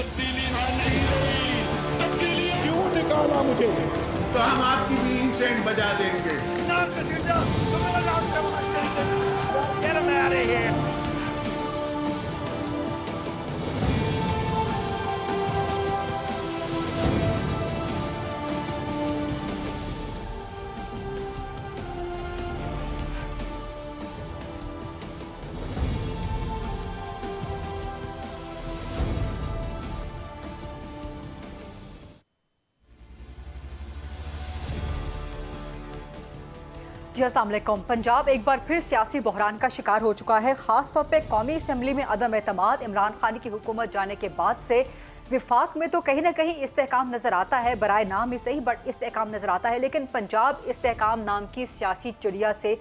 तब्दीली यहाँ नहीं रही, तब्दीली क्यों निकाला मुझे? तो हम आपकी भी इंसेंट बजा देंगे। Get him out of here. जी अस्सलाम वालेकुम। पंजाब एक बार फिर सियासी बहरान का शिकार हो चुका है। खास तौर पे कौमी असम्बली में अदम एतमाद इमरान खान की हुकूमत जाने के बाद से विफाक में तो कहीं ना कहीं इस्तेहकाम नज़र आता है, बराए नाम ही सही बट इस्तेहकाम नज़र आता है, लेकिन पंजाब इस्तेहकाम नाम की सियासी चिड़िया से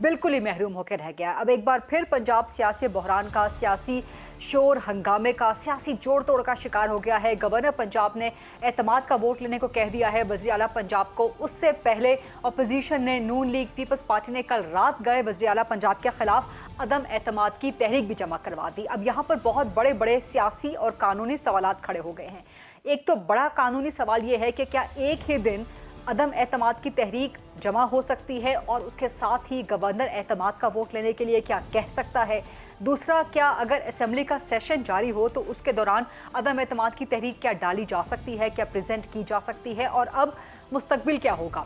बिल्कुल ही महरूम होकर रह गया। अब एक बार फिर पंजाब सियासी बहरान का, सियासी शोर हंगामे का, सियासी जोड़ तोड़ का शिकार हो गया है। गवर्नर पंजाब ने एतमाद का वोट लेने को कह दिया है वज़ीर आला पंजाब को। उससे पहले अपोजिशन ने, नून लीग पीपल्स पार्टी ने कल रात गए वज़ीर आला पंजाब के खिलाफ अदम एतमाद की तहरीक भी जमा करवा दी। अब यहाँ पर बहुत बड़े बड़े सियासी और कानूनी सवालात खड़े हो गए हैं। एक तो बड़ा कानूनी सवाल ये है कि क्या एक ही दिन अदम एतमाद की तहरीक जमा हो सकती है और उसके साथ ही गवर्नर एतमाद का वोट लेने के लिए क्या कह सकता है। दूसरा, क्या अगर असेंबली का सेशन जारी हो तो उसके दौरान अदम एतमाद की तहरीक क्या डाली जा सकती है, क्या प्रेजेंट की जा सकती है, और अब मुस्तकबिल क्या होगा।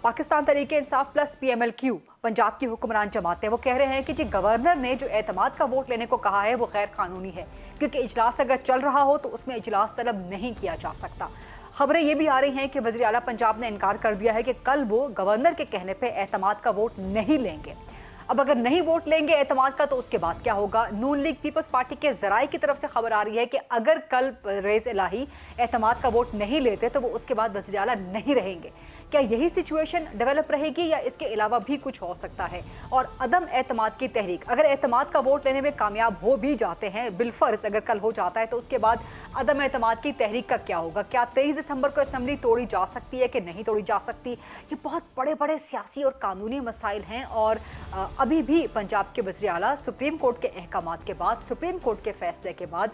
पाकिस्तान तहरीक इंसाफ प्लस PMLQ पंजाब की हुक्मरान जमातें वो कह रहे हैं कि जी गवर्नर ने जो एतमाद का वोट लेने को कहा है वो गैर कानूनी है, क्योंकि इजलास अगर चल रहा हो तो उसमें इजलास तलब नहीं किया जा सकता। खबरें ये भी आ रही हैं कि वज़ीर आला पंजाब ने इनकार कर दिया है कि कल वो गवर्नर के कहने पे एतमाद का वोट नहीं लेंगे। अब अगर नहीं वोट लेंगे एतमाद का तो उसके बाद क्या होगा। नून लीग पीपल्स पार्टी के ज़राए की तरफ से खबर आ रही है कि अगर कल रेज़ इलाही एतमाद का वोट नहीं लेते तो वो उसके बाद वज़ीर आला नहीं रहेंगे। क्या यही सिचुएशन डेवलप रहेगी या इसके अलावा भी कुछ हो सकता है। और अदम एतमाद की तहरीक, अगर एतमाद का वोट लेने में कामयाब हो भी जाते हैं, बिलफर्ज अगर कल हो जाता है, तो उसके बाद अदम एतमाद की तहरीक का क्या होगा। क्या 23 दिसंबर को असेंबली तोड़ी जा सकती है कि नहीं तोड़ी जा सकती। ये बहुत बड़े बड़े सियासी और कानूनी मसाइल हैं। और अभी भी पंजाब के वज़ीर आला सुप्रीम कोर्ट के अहकामात के बाद, सुप्रीम कोर्ट के फैसले के बाद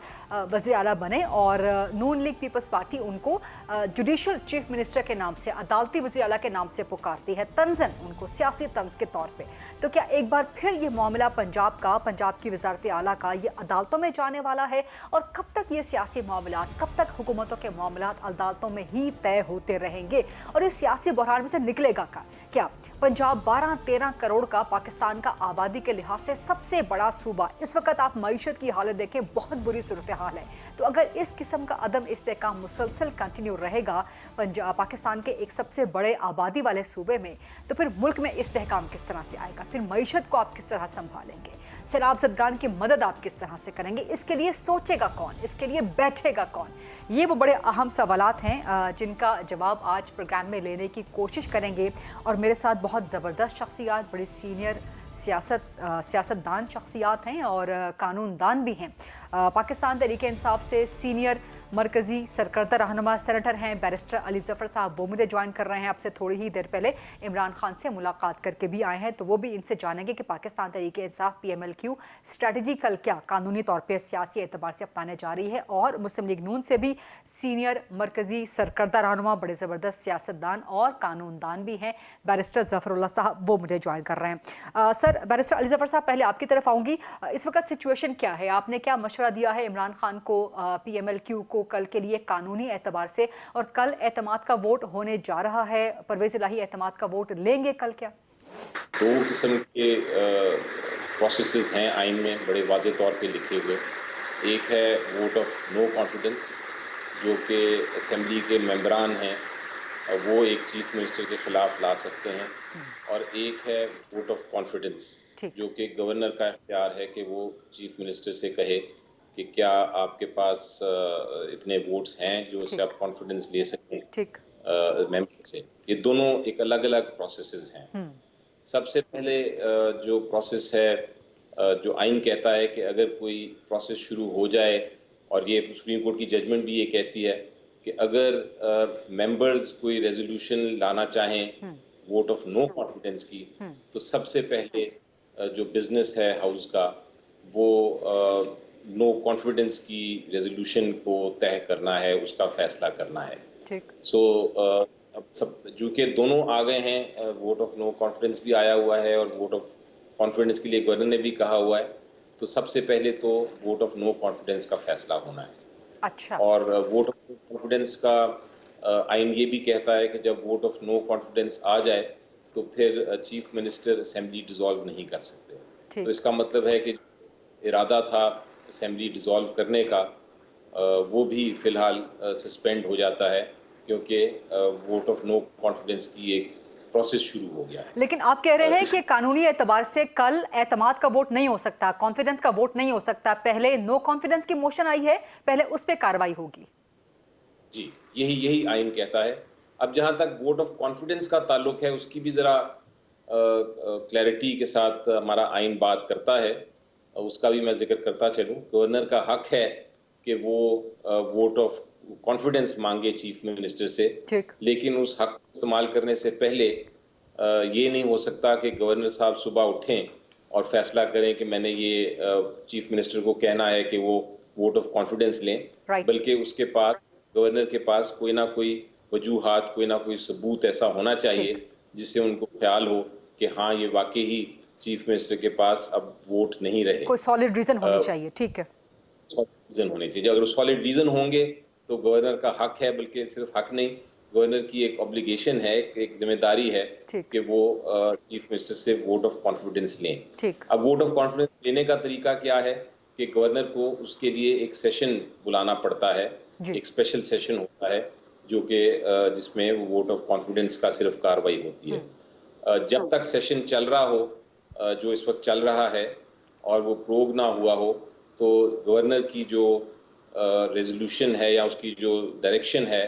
वज़ीर आला बने और नून लीग पीपल्स पार्टी उनको जुडिशल चीफ मिनिस्टर के नाम से, अदालती वज़ीर आला के नाम से पुकारती है, तंज़न उनको सियासी तंज के तौर पे। तो क्या एक बार फिर ये मामला पंजाब का, पंजाब की वज़ारत आला का, ये अदालतों में जाने वाला है। और कब तक ये सियासी मामला, कब तक हुकूमतों के मामला अदालतों में ही तय होते रहेंगे और इस सियासी बहरान में से निकलेगा क्या। पंजाब 12-13 करोड़ का, पाकिस्तान का आबादी के लिहाज से सबसे बड़ा सूबा। इस वक्त आप मईशत की हालत देखें, बहुत बुरी सूरत हाल है। तो अगर इस किस्म का अदम इस्तेहकाम मुसलसल कंटिन्यू रहेगा पंजाब, पाकिस्तान के एक सबसे बड़े आबादी वाले सूबे में, तो फिर मुल्क में इस्तेहकाम किस तरह से आएगा, फिर मईशत को आप किस तरह संभालेंगे, सैलाब ज़दगान की मदद आप किस तरह से करेंगे, इसके लिए सोचेगा कौन, इसके लिए बैठेगा कौन। ये वो बड़े अहम सवालात हैं जिनका जवाब आज प्रोग्राम में लेने की कोशिश करेंगे। और मेरे साथ बहुत ज़बरदस्त शख्सियात, बड़ी सीनियर सियासतदान शख्सियात हैं और कानूनदान भी हैं। पाकिस्तान तहरीक इंसाफ से सीनियर मरकज़ी सरकर्दा रहनुमा सेनेटर हैं बैरिस्टर अली ज़फ़र साहब, वो मुझे ज्वाइन कर रहे हैं। आपसे थोड़ी ही देर पहले इमरान खान से मुलाकात करके भी आए हैं, तो वो भी इनसे जानेंगे कि पाकिस्तान तहरीक इंसाफ PMLQ स्ट्रेटजी कल क्या कानूनी तौर पर सियासी एतबार से अपनाने जा रही है। और मुस्लिम लीग नून से भी सीनियर मरकज़ी सरकर्दा रहनुमा, बड़े ज़बरदस्त सियासतदान और कानूनदान भी हैं, बैरिस्टर ज़फ़रुल्लाह साहब, वो मुझे ज्वाइन कर रहे हैं। सर, बैरिस्टर अली ज़फ़र साहब, पहले आपकी तरफ आऊँगी। इस वक्त सिचुएशन क्या है, आपने क्या मशवरा दिया है इमरान खान को, PMLQ को कल के लिए कानूनी एतबार से, और कल एतमाद का वोट होने जा रहा है, परवेज़ इलाही एतमाद का वोट लेंगे कल क्या? दो किस्म के प्रोसेसेस हैं आइन में बड़े वाज़ेह तौर पे लिखे हुए। एक है वोट ऑफ नो कॉन्फिडेंस, जो कि असेंबली के मेंबरान हैं वो एक चीफ मिनिस्टर के खिलाफ ला सकते हैं, और एक है वोट ऑफ कॉन्फिडेंस, जो कि गवर्नर का इख्तियार है कि वो चीफ मिनिस्टर से कहे कि क्या आपके पास इतने वोट्स हैं जो उससे आप कॉन्फिडेंस ले सकें मेंबर से। ये दोनों एक अलग अलग प्रोसेसेस हैं। सबसे पहले जो प्रोसेस है, जो आइन कहता है कि अगर कोई प्रोसेस शुरू हो जाए, और ये सुप्रीम कोर्ट की जजमेंट भी ये कहती है कि अगर मेंबर्स कोई रेजोल्यूशन लाना चाहें वोट ऑफ नो कॉन्फिडेंस की, तो सबसे पहले जो बिजनेस है हाउस का, वो नो कॉन्फिडेंस की रेजोल्यूशन को तय करना है, उसका फैसला करना है। ठीक। सो अब सब जो कि दोनों आ गए हैं, वोट ऑफ नो कॉन्फिडेंस भी आया हुआ है और वोट ऑफ कॉन्फिडेंस के लिए गवर्नर ने भी कहा हुआ है। तो सबसे पहले तो वोट ऑफ नो कॉन्फिडेंस का फैसला होना है। अच्छा। और वोट ऑफ नो कॉन्फिडेंस का आइन ये भी कहता है कि जब वोट ऑफ नो कॉन्फिडेंस आ जाए तो फिर चीफ मिनिस्टर असेंबली डिसॉल्व नहीं कर सकते। ठीक। तो इसका मतलब है कि इरादा था असेंबली डिसॉल्व करने का, वो भी फिलहाल सस्पेंड हो जाता है, क्योंकि वोट ऑफ नो कॉन्फिडेंस की एक प्रोसेस शुरू हो गया है। लेकिन आप कह रहे हैं कि कानूनी एतबार से कल एतमाद का वोट नहीं हो सकता, कॉन्फिडेंस का वोट नहीं हो सकता, पहले नो कॉन्फिडेंस की मोशन आई है, पहले उस पे कार्रवाई होगी। जी, यही आइन कहता है। अब जहां तक वोट ऑफ कॉन्फिडेंस का ताल्लुक है, उसकी भी जरा क्लैरिटी के साथ हमारा आइन बात करता है, उसका भी मैं जिक्र करता चलूं। गवर्नर का हक है कि वो वोट ऑफ कॉन्फिडेंस मांगे चीफ मिनिस्टर से, ठीक। लेकिन उस हक को इस्तेमाल करने से पहले ये नहीं हो सकता कि गवर्नर साहब सुबह उठें और फैसला करें कि मैंने ये चीफ मिनिस्टर को कहना है कि वो वोट ऑफ कॉन्फिडेंस लें, Right. बल्कि उसके पास, गवर्नर के पास कोई ना कोई वजूहात, कोई ना कोई सबूत ऐसा होना चाहिए जिससे उनको ख्याल हो कि हाँ, ये वाकई ही चीफ मिनिस्टर के पास अब वोट नहीं रहे। कोई सॉलिड रीजन होनी चाहिए। ठीक है। रीजन होने चाहिए। अगर सॉलिड रीजन होंगे तो गवर्नर का हक है, बल्कि सिर्फ हक नहीं, गवर्नर की एक ऑब्लिगेशन है, एक जिम्मेदारी है ठीक। कि वो चीफ मिनिस्टर से वोट ऑफ कॉन्फिडेंस लें। ठीक। अब वोट ऑफ कॉन्फिडेंस लेने का तरीका क्या है कि गवर्नर को उसके लिए एक सेशन बुलाना पड़ता है, जी। एक स्पेशल सेशन होता है जो कि जिसमें वोट ऑफ कॉन्फिडेंस का सिर्फ कार्रवाई होती है। जब तक सेशन चल रहा हो, जो इस वक्त चल रहा है, और वो प्रोग ना हुआ हो, तो गवर्नर की जो रेजोल्यूशन है या उसकी जो डायरेक्शन है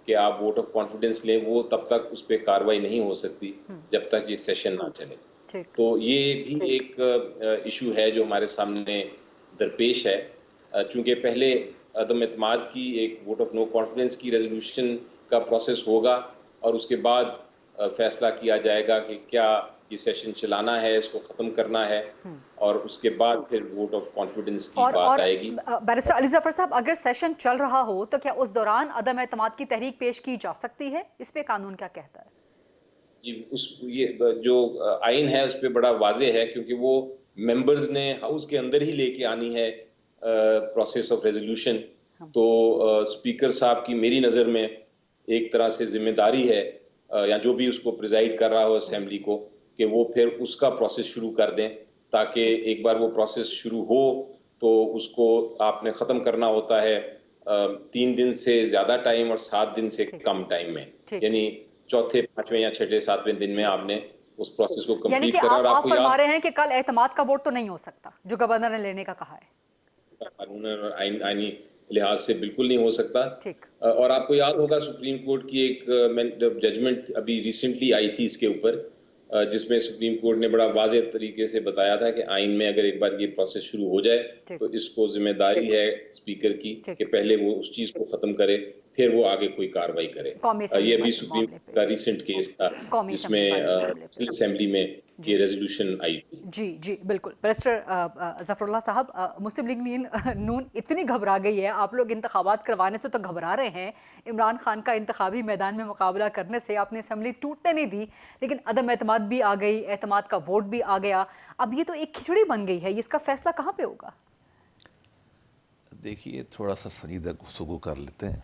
कि आप वोट ऑफ कॉन्फिडेंस लें, वो तब तक उस पर कार्रवाई नहीं हो सकती जब तक ये सेशन ना चले। ठीक। तो ये भी एक इशू है जो हमारे सामने दरपेश है, चूंकि पहले अदम एतमाद की एक वोट ऑफ नो कॉन्फिडेंस की रेजोल्यूशन का प्रोसेस होगा और उसके बाद फैसला किया जाएगा कि क्या ये सेशन चलाना है, इसको खत्म करना है, और उसके बाद फिर वोट ऑफ कॉन्फिडेंस की बात आएगी। बैरिस्टर अली जफर साहब, अगर सेशन चल रहा हो तो क्या उस दौरान अदम एतमाद की तहरीक पेश की जा सकती है? इस पे कानून क्या कहता है? जी, ये जो आइन है उस पे बड़ा वाजे है, क्योंकि वो मेंबर्स ने हाउस के अंदर ही लेके आनी है प्रोसेस ऑफ रेजोल्यूशन। तो स्पीकर साहब की मेरी नज़र में एक तरह से जिम्मेदारी है, या जो भी उसको प्रिजाइड कर रहा हो असेंबली को, कि वो फिर उसका प्रोसेस शुरू कर दें, ताकि एक बार वो प्रोसेस शुरू हो तो उसको आपने ख़त्म करना होता है 3 दिन से ज़्यादा टाइम और 7 दिन से कम टाइम में, यानी चौथे, पांचवें या छठे, सातवें दिन में आपने उस प्रोसेस को यानी कंप्लीट कि करा। और आप आपको फरमा रहे हैं कि कल एतमाद का वोट तो नहीं हो सकता, जो गवर्नर ने लेने का कहा है? कानून और आईनी लिहाज से बिल्कुल नहीं हो सकता। ठीक। और आपको याद होगा सुप्रीम कोर्ट की एक जजमेंट अभी रिसेंटली आई थी इसके ऊपर, जिसमें सुप्रीम कोर्ट ने बड़ा वाज़े तरीके से बताया था कि आइन में अगर एक बार ये प्रोसेस शुरू हो जाए तो इसको जिम्मेदारी है स्पीकर की कि पहले वो उस चीज को खत्म करे, फिर वो आगे कोई कार्रवाई करे। ये भी सुप्रीम कोर्ट का रिसेंट केस था जिसमें असेंबली में ये रेजोल्यूशन आई थी। जी जी बिल्कुल। बैरिस्टर ज़फरुल्लाह साहब, मुस्लिम लीग नून इतनी घबरा गई है, आप लोग इंतखाबात करवाने से तो घबरा रहे हैं, इमरान खान का इंतखाबी मैदान में मुकाबला करने से आपने असेंबली टूटने नहीं दी, लेकिन अदम एतमाद भी आ गई, एतमाद का वोट भी आ गया, अब ये तो एक खिचड़ी बन गई है, इसका फैसला कहाँ पे होगा? देखिए, थोड़ा सा संजीदा गुफ्तगू कर लेते हैं।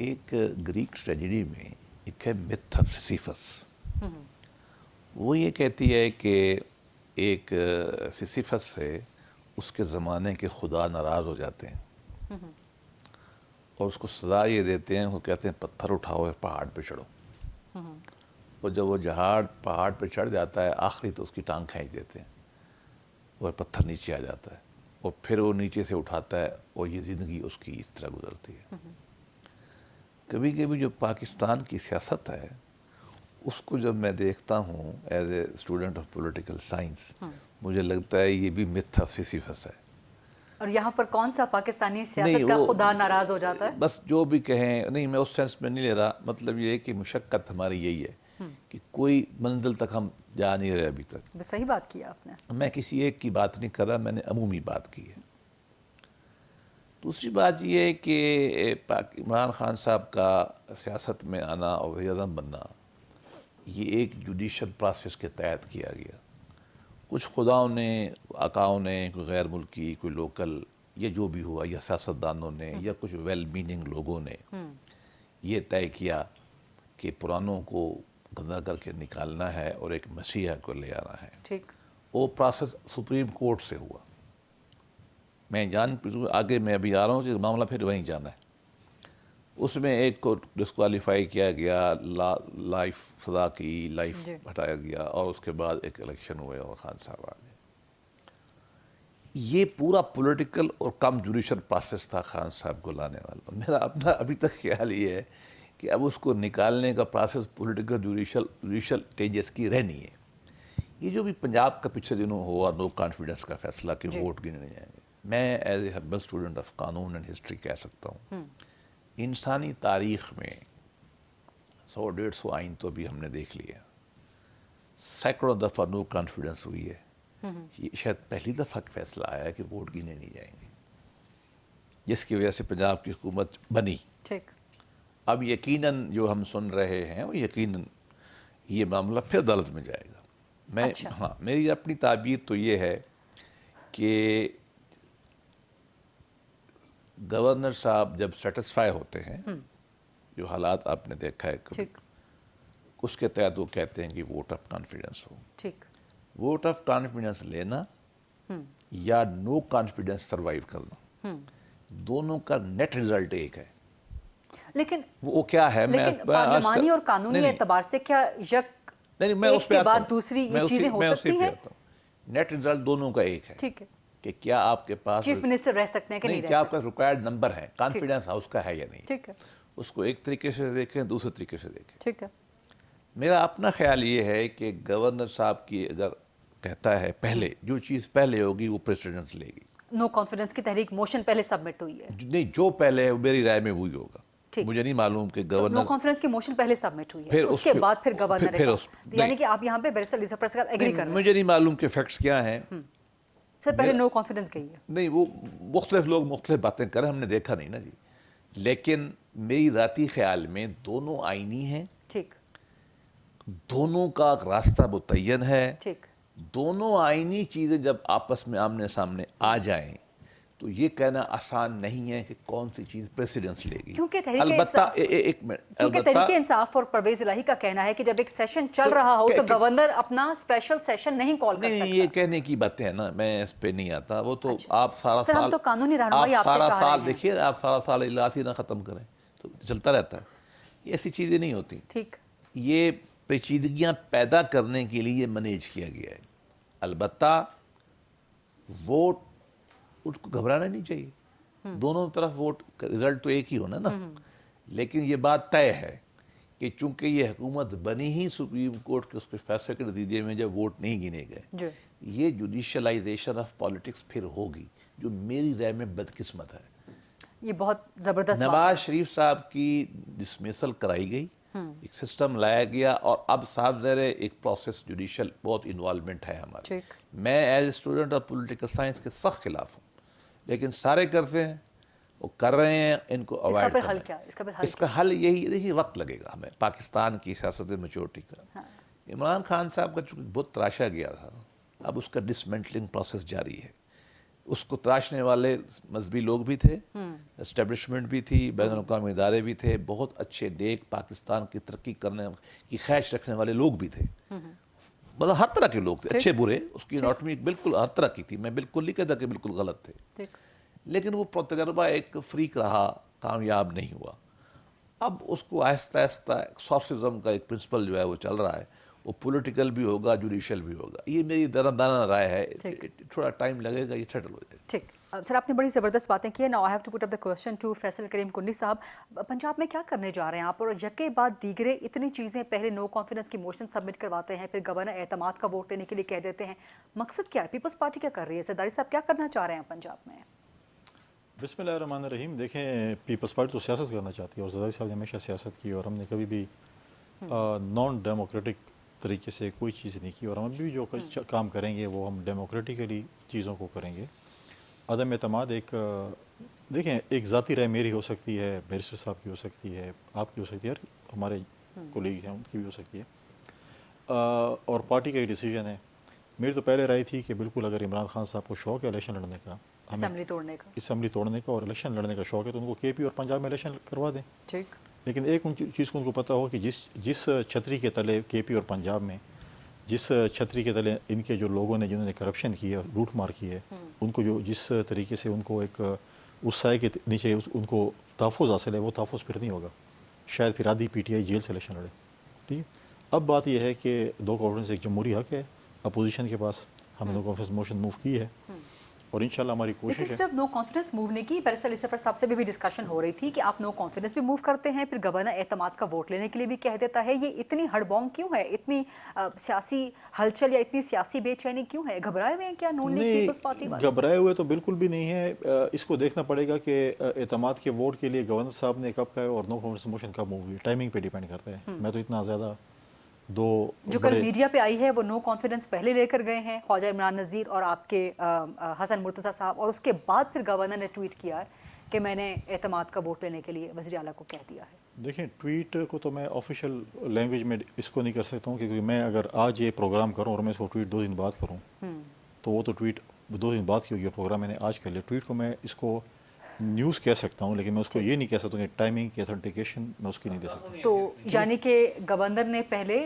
एक ग्रीक ट्रेजेडी में एक है मिथ ऑफ सिसिफस। वो ये कहती है कि एक सिसिफस से उसके ज़माने के खुदा नाराज़ हो जाते हैं और उसको सज़ा ये देते हैं, वो कहते हैं पत्थर उठाओ और पहाड़ पे चढ़ो। और जब वो जहाड़ पहाड़ पे चढ़ जाता है आखिरी, तो उसकी टांग खींच देते हैं और पत्थर नीचे आ जाता है, और फिर वो नीचे से उठाता है और ये ज़िंदगी उसकी इस तरह गुजरती है। कभी कभी जो पाकिस्तान की सियासत है उसको जब मैं देखता हूँ as a student of political science, मुझे लगता है ये भी मिथ ऑफ सिसिफस है। और यहाँ पर कौन सा पाकिस्तानी सियासत का खुदा नाराज़ हो जाता है? बस जो भी कहें, नहीं मैं उस सेंस में नहीं ले रहा, मतलब ये है कि मुशक्कत हमारी यही है کہ کوئی منزل تک ہم جا نہیں رہے ابھی تک. صحیح بات کیا آپ نے. میں کسی ایک کی بات نہیں کر رہا, میں نے عمومی بات کی ہے. دوسری بات یہ ہے کہ عمران خان صاحب کا سیاست میں آنا اور وزیر اعظم بننا یہ ایک جوڈیشل پروسیس کے تحت کیا گیا. کچھ خداؤں نے, آقاؤں نے, کوئی غیر ملکی, کوئی لوکل, یا جو بھی ہوا, یا سیاستدانوں نے یا کچھ ویل میننگ لوگوں نے یہ طے کیا کہ پرانوں کو گندہ کر کے نکالنا ہے اور ایک مسیحا کو لے آنا ہے. ٹھیک. وہ پروسیس سپریم کورٹ سے ہوا. میں آگے میں ابھی آ رہا ہوں کہ معاملہ پھر وہیں جانا ہے. اس میں ایک کو ڈسکوالیفائی کیا گیا, لائف سزا کی, لائف ہٹایا گیا, اور اس کے بعد ایک الیکشن ہوئے اور خان صاحب آ گئے. یہ پورا پولیٹیکل اور کم جوڈیشل پروسیس تھا خان صاحب کو لانے والا. میرا اپنا ابھی تک خیال یہ ہے کہ اب اس کو نکالنے کا پروسیس پولیٹیکل جوڈیشل اسٹیجز کی رہنی ہے. یہ جو بھی پنجاب کا پچھلے دنوں ہوا نو کانفیڈنس کا فیصلہ کہ ووٹ گنے نہیں جائیں گے, میں as a herbal student of قانون اینڈ ہسٹری کہہ سکتا ہوں انسانی تاریخ میں 100-150 آئین تو بھی ہم نے دیکھ لیا, سینکڑوں دفعہ نو کانفیڈنس ہوئی ہے. یہ شاید پہلی دفعہ فیصلہ آیا ہے کہ ووٹ گنے نہیں جائیں گے, جس کی وجہ سے پنجاب کی حکومت بنی. ٹھیک. اب یقیناً جو ہم سن رہے ہیں وہ یقیناً یہ معاملہ پھر عدالت میں جائے گا. میں ہاں, میری اپنی تعبیر تو یہ ہے کہ گورنر صاحب جب سیٹسفائی ہوتے ہیں, جو حالات آپ نے دیکھا ہے کبھی, اس کے تحت وہ کہتے ہیں کہ ووٹ آف کانفیڈنس ہو. ٹھیک. ووٹ آف کانفیڈنس لینا یا نو کانفیڈنس سروائیو کرنا, دونوں کا نیٹ ریزلٹ ایک ہے. لیکن وہ کیا ہے, لیکن پارلیمانی اور قانونی اعتبار سے کیا یک ایک کے بعد دوسری یہ چیزیں ہو سکتی ہیں؟ نیٹ ریزلٹ دونوں کا ایک ہے. ٹھیک ہے. کہ کیا آپ کے پاس چیف منسٹر رہ سکتے ہیں کہ نہیں رہ سکتے, کیا آپ کا ریکوائرڈ نمبر ہے, کانفیڈنس ہاؤس کا ہے یا نہیں. ٹھیک ہے. اس کو ایک طریقے سے دیکھیں, دوسرے طریقے سے دیکھیں. ٹھیک ہے. میرا اپنا خیال یہ ہے کہ گورنر صاحب کی اگر کہتا ہے پہلے جو چیز پہلے ہوگی وہ پریسیڈنٹ لے گی. نو کانفیڈنس کی تحریک موشن پہلے سبمٹ ہوئی ہے. نہیں, جو پہلے ہے میری رائے میں وہی ہوگا. مجھے نہیں معلوم کہ گورنر نو کانفیڈنس کی موشن پہلے سبمٹ ہوئی ہے, اس کے بعد پھر گورنر, یعنی کہ آپ یہاں پہ بیرسٹر لیزا پر ایگری کر رہے ہیں. مجھے نہیں معلوم کہ فیکٹس کیا ہیں. سر پہلے نو کانفیڈنس گئی ہے. نہیں, وہ مختلف لوگ مختلف باتیں کریں, ہم نے دیکھا نہیں نا جی. لیکن میری ذاتی خیال میں دونوں آئینی ہیں. ٹھیک. دونوں کا راستہ متعین ہے. ٹھیک. دونوں آئینی چیزیں جب آپس میں آمنے سامنے آ جائیں تو یہ کہنا آسان نہیں ہے کہ کون سی چیز پریسیڈنس لے گی. البتہ ایک منٹ, کیونکہ تحریک انصاف اور پرویز الہی کا کہنا ہے کہ جب ایک سیشن چل رہا ہو تو گورنر اپنا اسپیشل سیشن نہیں کال کر سکتا. یہ کہنے کی باتیں ہیں نا, میں اس پہ نہیں آتا. وہ تو آپ سارا سال, ہم تو قانونی رہنمائی آپ سے سارا چاہ سال رہے ہیں. دیکھیے, آپ سارا سال اجلاس ہی نہ ختم کریں تو چلتا رہتا ہے. یہ ایسی چیزیں نہیں ہوتی. ٹھیک. یہ پیچیدگیاں پیدا کرنے کے لیے مینیج کیا گیا ہے. البتہ ووٹ اس کو گھبرانا نہیں چاہیے, دونوں طرف ووٹ کا رزلٹ تو ایک ہی ہونا نا. لیکن یہ بات طے ہے کہ چونکہ یہ حکومت بنی ہی سپریم کورٹ کے اس کے فیصلے کے نتیجے میں جب ووٹ نہیں گنے گئے, یہ جوڈیشلائزیشن آف پالیٹکس پھر ہوگی, جو میری رائے میں بدقسمت ہے. یہ بہت زبردست نواز شریف صاحب کی ڈسمیسل کرائی گئی, ایک سسٹم لایا گیا, اور اب صاحب ظاہر ایک پروسیس جوڈیشل بہت انوالومنٹ ہے ہمارے. میں as a student of political science کے سخت خلاف ہوں, لیکن سارے کرتے ہیں, وہ کر رہے ہیں, ان کو اوائڈ کرنا. اس کا حل یہی, دیکھیے وقت لگے گا ہمیں پاکستان کی سیاست میچورٹی کا. عمران خان صاحب کا چونکہ بت تراشا گیا تھا, اب اس کا ڈسمنٹلنگ پروسیس جاری ہے. اس کو تراشنے والے مذہبی لوگ بھی تھے, اسٹیبلشمنٹ بھی تھی, بین الاقوامی ادارے بھی تھے, بہت اچھے نیک پاکستان کی ترقی کرنے کی خواہش رکھنے والے لوگ بھی تھے. مطلب ہر طرح کے لوگ تھے, اچھے برے, اس کی اناٹمی بالکل ہر طرح کی تھی. میں بالکل نہیں کہتا کہ بالکل غلط تھے, لیکن وہ تجربہ ایک فریق رہا, کامیاب نہیں ہوا. اب اس کو آہستہ آہستہ سوشلزم کا ایک پرنسپل جو ہے وہ چل رہا ہے, وہ پولیٹیکل بھی ہوگا, جوڈیشل بھی ہوگا. یہ میری دانا رائے ہے, تھوڑا ٹائم لگے گا, یہ سیٹل ہو جائے گا. ٹھیک. سر آپ نے بڑی زبردست باتیں کی ہیں. Now I have to put up the question to Faisal Karim Kundi sahab. Punjab میں کیا کرنے جا رہے ہیں آپ, اور یکے بعد دیگرے اتنی چیزیں, پہلے نو کانفیڈنس کی موشن سبمٹ کرواتے ہیں, پھر گورنر اعتماد کا ووٹ لینے کے لیے کہہ دیتے ہیں. مقصد کیا ہے, پیپلز پارٹی کیا کر رہی ہے, زرداری صاحب کیا کرنا چاہ رہے ہیں پنجاب میں؟ بسم اللہ الرحمن الرحیم. دیکھیں پیپلز پارٹی تو سیاست کرنا چاہتی ہے, اور زرداری صاحب نے ہمیشہ سیاست کی, اور ہم نے کبھی بھی نان ڈیموکریٹک طریقے سے کوئی چیز نہیں کی، اور ہم بھی جو کام کریں گے وہ ہم ڈیموکریٹکلی چیزوں کو کریں گے۔ عدم اعتماد ایک دیکھیں، ایک ذاتی رائے میری ہو سکتی ہے، بیرسٹر صاحب کی ہو سکتی ہے، آپ کی ہو سکتی ہے، ہمارے کولیگ ہیں ان کی بھی ہو سکتی ہے، اور پارٹی کا یہ ڈیسیجن ہے۔ میری تو پہلے رائے تھی کہ بالکل اگر عمران خان صاحب کو شوق ہے الیکشن لڑنے کا، اسمبلی توڑنے کا، اسمبلی توڑنے کا اور الیکشن لڑنے کا شوق ہے، تو ان کو کے پی اور پنجاب میں الیکشن کروا دیں۔ ٹھیک، لیکن ایک ان چیز کو ان کو پتہ ہو کہ جس چھتری کے تلے کے پی اور پنجاب میں، جس چھتری کے تلے ان کے جو لوگوں نے جنہوں نے کرپشن کی ہے، لوٹ مار کی ہے، ان کو جو جس طریقے سے ان کو ایک اس سائے کے نیچے ان کو تحفظ حاصل ہے، وہ تحفظ پھر نہیں ہوگا، شاید پھر آدھی پی ٹی آئی جیل سے الیکشن لڑے۔ ٹھیک ہے، اب بات یہ ہے کہ نو کانفیڈنس ایک جمہوری حق ہے اپوزیشن کے پاس، ہم نے نو کانفیڈنس موشن موو کی ہے، اور انشاءاللہ ہماری کوشش لیکن ہے۔ جب نو کانفیڈنس موو نے کی، بیرسٹر علی ظفر صاحب سے بھی ڈسکشن ہو رہی تھی کہ آپ نو کانفیڈنس بھی موو کرتے ہیں، پھر گورنر اعتماد کا ووٹ لینے کے لیے بھی کہہ دیتا ہے، یہ اتنی ہڑبونگ کیوں ہے، اتنی سیاسی ہلچل یا اتنی سیاسی بے چینی کیوں ہے؟ گھبرائے ہوئے ہیں کیا نون لیگ پیپلز پارٹی والے؟ گھبرائے ہوئے تو بالکل بھی نہیں ہے، اس کو دیکھنا پڑے گا کہ اعتماد کے ووٹ کے لیے گورنر صاحب نے کب کہا اور نو کانفیڈنس موشن کب موو ہوئی، ٹائمنگ پہ ڈیپینڈ کرتا ہے۔ میں تو اتنا زیادہ جو کل میڈیا پہ آئی ہے وہ نو کانفیڈنس پہلے لے کر گئے ہیں خواجہ عمران نذیر اور آپ کے حسن مرتضیٰ صاحب، اور اس کے بعد پھر گورنر نے ٹویٹ کیا ہے کہ میں نے اعتماد کا ووٹ لینے کے لیے وزیر اعلیٰ کو کہہ دیا ہے۔ دیکھیں، ٹویٹ کو تو میں آفیشیل لینگویج میں اس کو نہیں کر سکتا ہوں، کیونکہ میں اگر آج یہ پروگرام کروں اور میں اس کو ٹویٹ 2 دن بعد کروں تو وہ تو ٹویٹ 2 دن بعد کی ہوگی، پروگرام میں نے آج کر لیا۔ ٹویٹ کو میں اس کو نیوز کہہ سکتا ہوں، لیکن میں اس کو یہ نہیں کہہ سکتا ہوں کہ ٹائمنگ کی اتھینٹیکیشن میں اس کی نہیں دے سکتا۔ تو یعنی کہ گورنر نے پہلے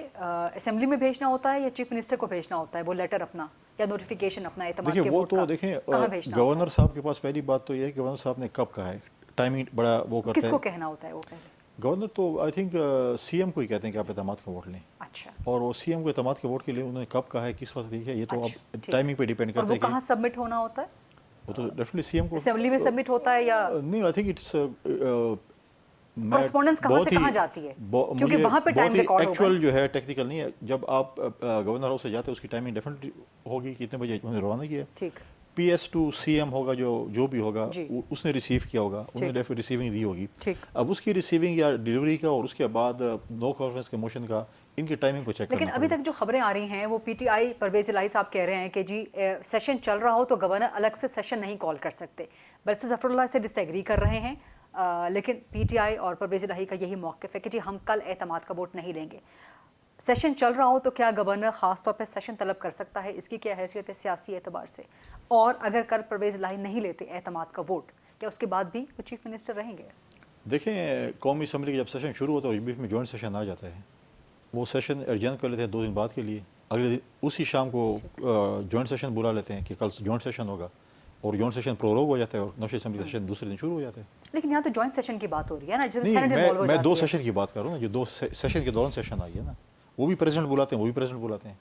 اسمبلی میں بھیجنا ہوتا ہے یا چیف منسٹر کو بھیجنا ہوتا ہے وہ لیٹر اپنا یا نوٹیفیکیشن اپنا اعتماد کے دیکھیں، وہ ووٹ تو کا؟ دیکھیں کہاں بھیجنا ہوتا گورنر صاحب کے پاس پہلی بات تو یہ ہے کہ گورنر صاحب نے کب کہا ہے، ٹائمنگ بڑا وہ ہے؟ کرتا کس ہے۔ کو کہنا ہوتا ہے وہ پہلے؟ گورنر تو آئی تھنک سی ایم کو ہی کہتے ہیں کہ آپ اعتماد کا ووٹ لیں، اچھا، اور وہ سی ایم کو اعتماد کے ووٹ کے لیے انہوں نے کب کہا ہے، کس وقت لکھا ہے، یہ تو اچھا، اب ٹھیک۔ ٹائمنگ پہ ڈیپینڈ اور کرتا وہ ہے کہ کہاں سبمٹ ہونا ہوتا ہے؟ وہ تو ڈیفینیٹلی سی ایم کو اسمبلی میں سبمٹ ہوتا ہے یا نہیں، آئی تھنک اٹس کورسپونڈنس کہاں سے کہاں جاتی ہے؟ کیونکہ وہاں پہ ٹائم ریکارڈ ہوگا۔ ایکچوئل جو ہے ٹیکنیکل نہیں ہے، جب آپ گورنر ہاؤس سے جاتے ہیں اس کی ٹائمنگ ڈیفینیٹلی ہوگی کہ اتنے بجے انہوں نے روانہ کیا ہے۔ ٹھیک، P S to C M ہوگا، جو بھی ہوگا جی، اس نے ریسیو کیا ہوگا، انہوں نے ریسیونگ دی ہوگی۔ ٹھیک۔ اب اس کی ریسیونگ یا ڈیلیوری کا اور اس کے بعد نو کانفیڈنس کے موشن کا، ان کی ٹائمنگ کو چیک کرنا لیکن ابھی تک جو خبریں آ رہی ہیں وہ پی ٹی آئی پرویز الہی صاحب کہہ رہے ہیں کہ جی سیشن چل رہا ہو تو گورنر الگ سے سیشن نہیں کال کر سکتے۔ بیرسٹر ظفر اللہ سے ڈس ایگری کر رہے ہیں، لیکن پی ٹی آئی اور پرویز الہی کا یہی موقف ہے کہ جی ہم کل اعتماد کا ووٹ نہیں لیں گے۔ سیشن چل رہا ہو تو کیا گورنر خاص طور پہ سیشن طلب کر سکتا ہے؟ اس کی کیا حیثیت ہے سیاسی اعتبار سے؟ اور اگر کل پرویز الہی نہیں لیتے اعتماد کا ووٹ، کیا اس کے بعد بھی وہ چیف منسٹر رہیں گے؟ دیکھیں، قومی اسمبلی کا جب سیشن شروع ہوتا ہے اور بیچ میں جوائنٹ سیشن آ جاتا ہے، وہ سیشن ایڈجرن کر لیتے ہیں 2 دن بعد کے لیے، اگلے دن اسی شام کو جوائنٹ سیشن بلا لیتے ہیں کہ کل جوائنٹ سیشن ہوگا، اور جوائنٹ سیشن پروروگ ہو جاتا ہے اور نیشنل اسمبلی کا سیشن دوسرے دن شروع ہو جاتا ہے۔ لیکن یہاں تو جوائنٹ سیشن کی بات ہو رہی ہے نا، جس میں نہیں، سینٹ انوالو ہو میں جاتی 2 ہے۔ سیشن کی بات کر رہا ہوں نا، جو 2 سیشن کے دوران سیشن آئی ہے نا، وہ بھی پریزیڈنٹ بلاتے ہیں، وہ بھی پریزیڈنٹ بلاتے ہیں،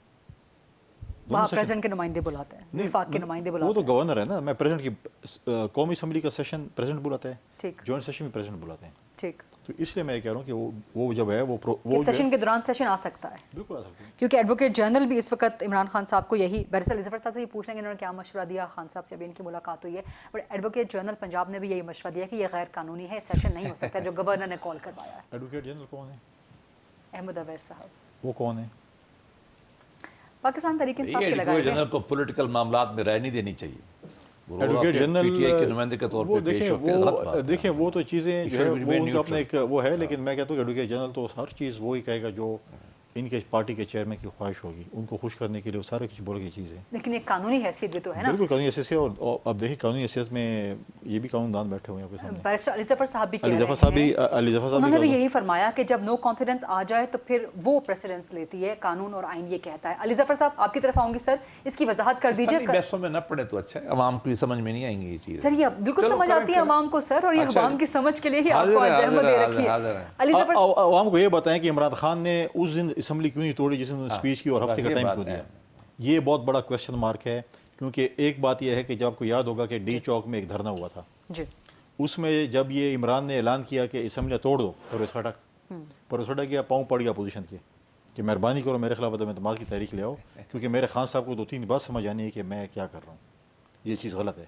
وہاں پریزیڈنٹ کے نمائندے بلاتے ہیں، وفاق کے نمائندے وہ بلاتے تو ہیں۔ گورنر ہے نا، میں پریزیڈنٹ کی قومی اسمبلی کا سیشن پریزیڈنٹ بلاتا ہے، ٹھیک، جوائنٹ سیشن بھی پریزیڈنٹ بلاتے ہیں، ٹھیک، تو اس لیے میں کہہ رہا ہوں کہ وہ جب ہے کہ سیشن کے دوران سیشن آ سکتا ہے، بالکل آ سکتے ہیں۔ کیونکہ ایڈوکیٹ جنرل بھی اس وقت عمران خان صاحب کو یہی، بیرسٹر علی ظفر صاحب سے یہ پوچھ لیں گے انہوں نے کیا مشورہ دیا، خان صاحب سے ابھی ان کی ملاقات ہوئی ہے، بٹ ایڈوکیٹ جنرل پنجاب نے بھی یہی مشورہ دیا کہ یہ غیر قانونی ہے، سیشن نہیں ہو سکتا جو گورنر نے کال کروایا ہے۔ ایڈوکیٹ جنرل کون ہے؟ احمد اویس صاحب، وہ کون ہے؟ پاکستان تحریک انصاف کے ایڈوکیٹ لگائے ہوئے جنرل کو پولیٹیکل معاملات میں رائے نہیں دینی چاہیے، وہ ایڈوکیٹ پی ٹی آئی کے جنرل نمائندے کے طور وہ پہ پیش ہو کے غلط بات ہے۔ دیکھیں وہ تو چیزیں جو ہے should وہ remain ان کا اپنا neutral۔ ایک وہ ہے، لیکن میں کہتا ہوں کہ ایڈوکیٹ جنرل تو ہر چیز وہی کہے گا جو ان کے پارٹی کے چیئرمین کی خواہش ہوگی، ان کو خوش کرنے کے لیے وہ سارے کچھ بولے گی چیزیں۔ لیکن ایک قانونی حیثیت بھی تو ہے نا۔ بالکل قانونی حیثیت سے، اور اب دیکھیں قانونی حیثیت میں یہ بھی قانون دان بیٹھے ہوئے ہیں آپ کے سامنے، بیرسٹر علی ظفر صاحب بھی کہہ علی رہے ظفر صاحب بھی، ہیں، علی ظفر صاحب انہوں نے بھی بھی یہی فرمایا کہ جب نو کانفیڈنس آ جائے تو پھر وہ پریسیڈنس لیتی ہے، قانون اور آئین یہ کہتا ہے۔ علی ظفر صاحب آپ کی طرف آؤں گی سر، اس کی وضاحت کر دیجیے۔ بحثوں میں نہ پڑے تو اچھا ہے، عوام کو یہ سمجھ میں نہیں آئیں گی یہ چیز۔ سر یہ بالکل سمجھ آتی ہے عوام کو سر، اور یہ اچھا، عوام کی سمجھ کے لیے ہی آپ حاضر کو ہے، آج زحمت دے حاضر رکھی ہے، ہے۔ حاضر ہے۔ علی ظفر عوام کو یہ بتائیں کہ عمران خان نے اس دن اسمبلی کیوں نہیں توڑی جس نے اسپیچ کی اور ہفتے کا یہ ٹائم بات کیوں ہے۔ دیا؟ یہ بہت بڑا کویسچن مارک ہے، کیونکہ ایک بات یہ ہے کہ جب آپ کو یاد ہوگا کہ ڈی چوک میں ایک دھرنا ہوا تھا، جی، اس میں جب یہ عمران نے اعلان کیا کہ اسمبلی توڑ دو، پرویز خٹک گیا، پاؤں پڑ گیا اپوزیشن کے کہ مہربانی کرو میرے خلاف عدم اعتماد کی تحریک لے آؤ، کیونکہ میرے خان صاحب کو 2-3 بات سمجھ آنی ہے کہ میں کیا کر رہا ہوں، یہ چیز غلط ہے۔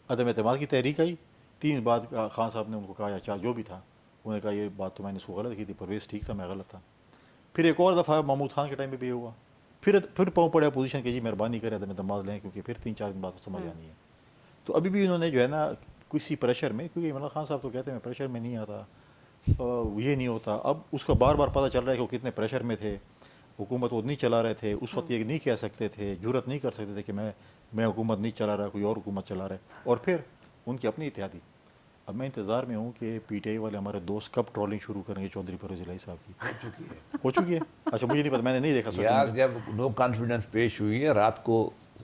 عدم اعتماد کی تحریک آئی، 3 بات خان صاحب نے ان کو کہا یا 4 جو بھی تھا، انہوں نے کہا یہ بات تو میں نے اس کو غلط کی تھی، پرویز ٹھیک تھا میں غلط تھا۔ फिर एक और दफ़ा महमूद खान के टाइम पे भी हुआ, फिर पाँव पड़ा अपोजिशन कि जी मेहरबानी करें तो नमाज लें, क्योंकि फिर 3-4 दिन बाद समझ आनी है। तो अभी भी उन्होंने जो है ना किसी प्रेशर में, क्योंकि इमरान खान साहब तो कहते हैं मैं प्रेशर में नहीं आता, ये नहीं होता, अब उसका बार बार पता चल रहा है कि वो कितने प्रेशर में थे, हुकूमत वो नहीं चला रहे थे उस वक्त, ये नहीं कह सकते थे, जुर्रत नहीं कर सकते थे कि मैं हुकूमत नहीं चला रहा, कोई और हुकूमत चला रहा है। और फिर उनकी अपनी इत्यादी। अब मैं इंतज़ार में हूँ कि पीटीआई वाले हमारे दोस्त कब ट्रोलिंग शुरू करेंगे चौधरी परवेज़ इलाही साहब की। हो चुकी है। अच्छा, मुझे नहीं पता, मैंने नहीं देखा यार। जब नो कॉन्फिडेंस पेश हुई है, रात को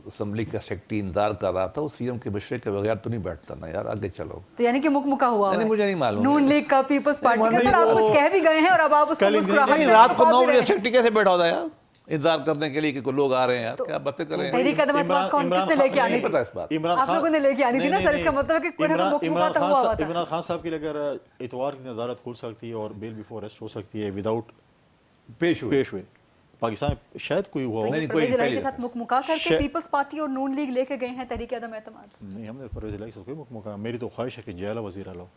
असेंबली का सेक्रेटरी इंतजार कर रहा था, वो सीएम के मशवरे के बगैर तो नहीं बैठता ना यार। आगे चलो। तो यानी कि मुकमुका हुआ नहीं, मुझे नहीं मालूम। नून लीग का, पीपल्स पार्टी का, सर आप कुछ कह भी गए हैं और अब आप उसको मुस्कुराहट से रात को 9 भी रहे बजे हैं। सेक्रेटरी कैसे बैठा होता यार इंतजार करने के लिए कि कोई लोग आ रहे हैं यार? क्या बातें कर रहे हैं? तहरीक कदम कौन किसने लेके आनी नहीं थी? पता इस बात। आप लोगों ने लेके आनी थी ना सर, इसका मतलब है कि कोई ना कोई मुकमुका तो हुआ था। इमरान खान साहब की अगर इतवार की अदालत खुल सकती है और बेल बिफोर अरेस्ट हो सकती है विदाउट पेश हुए पाकिस्तान में शायद कोई हुआ हो। नहीं, कोई परवेज इलाही के पहली साथ मुकमुका करके पीपल्स पार्टी और नून लीग लेके गए हैं तहरीक कदम एतमाद। नहीं, हमने परवेज इलाही से कोई मुकमुका, मेरी तो ख्वाहिश है कि जयला वजीर लो।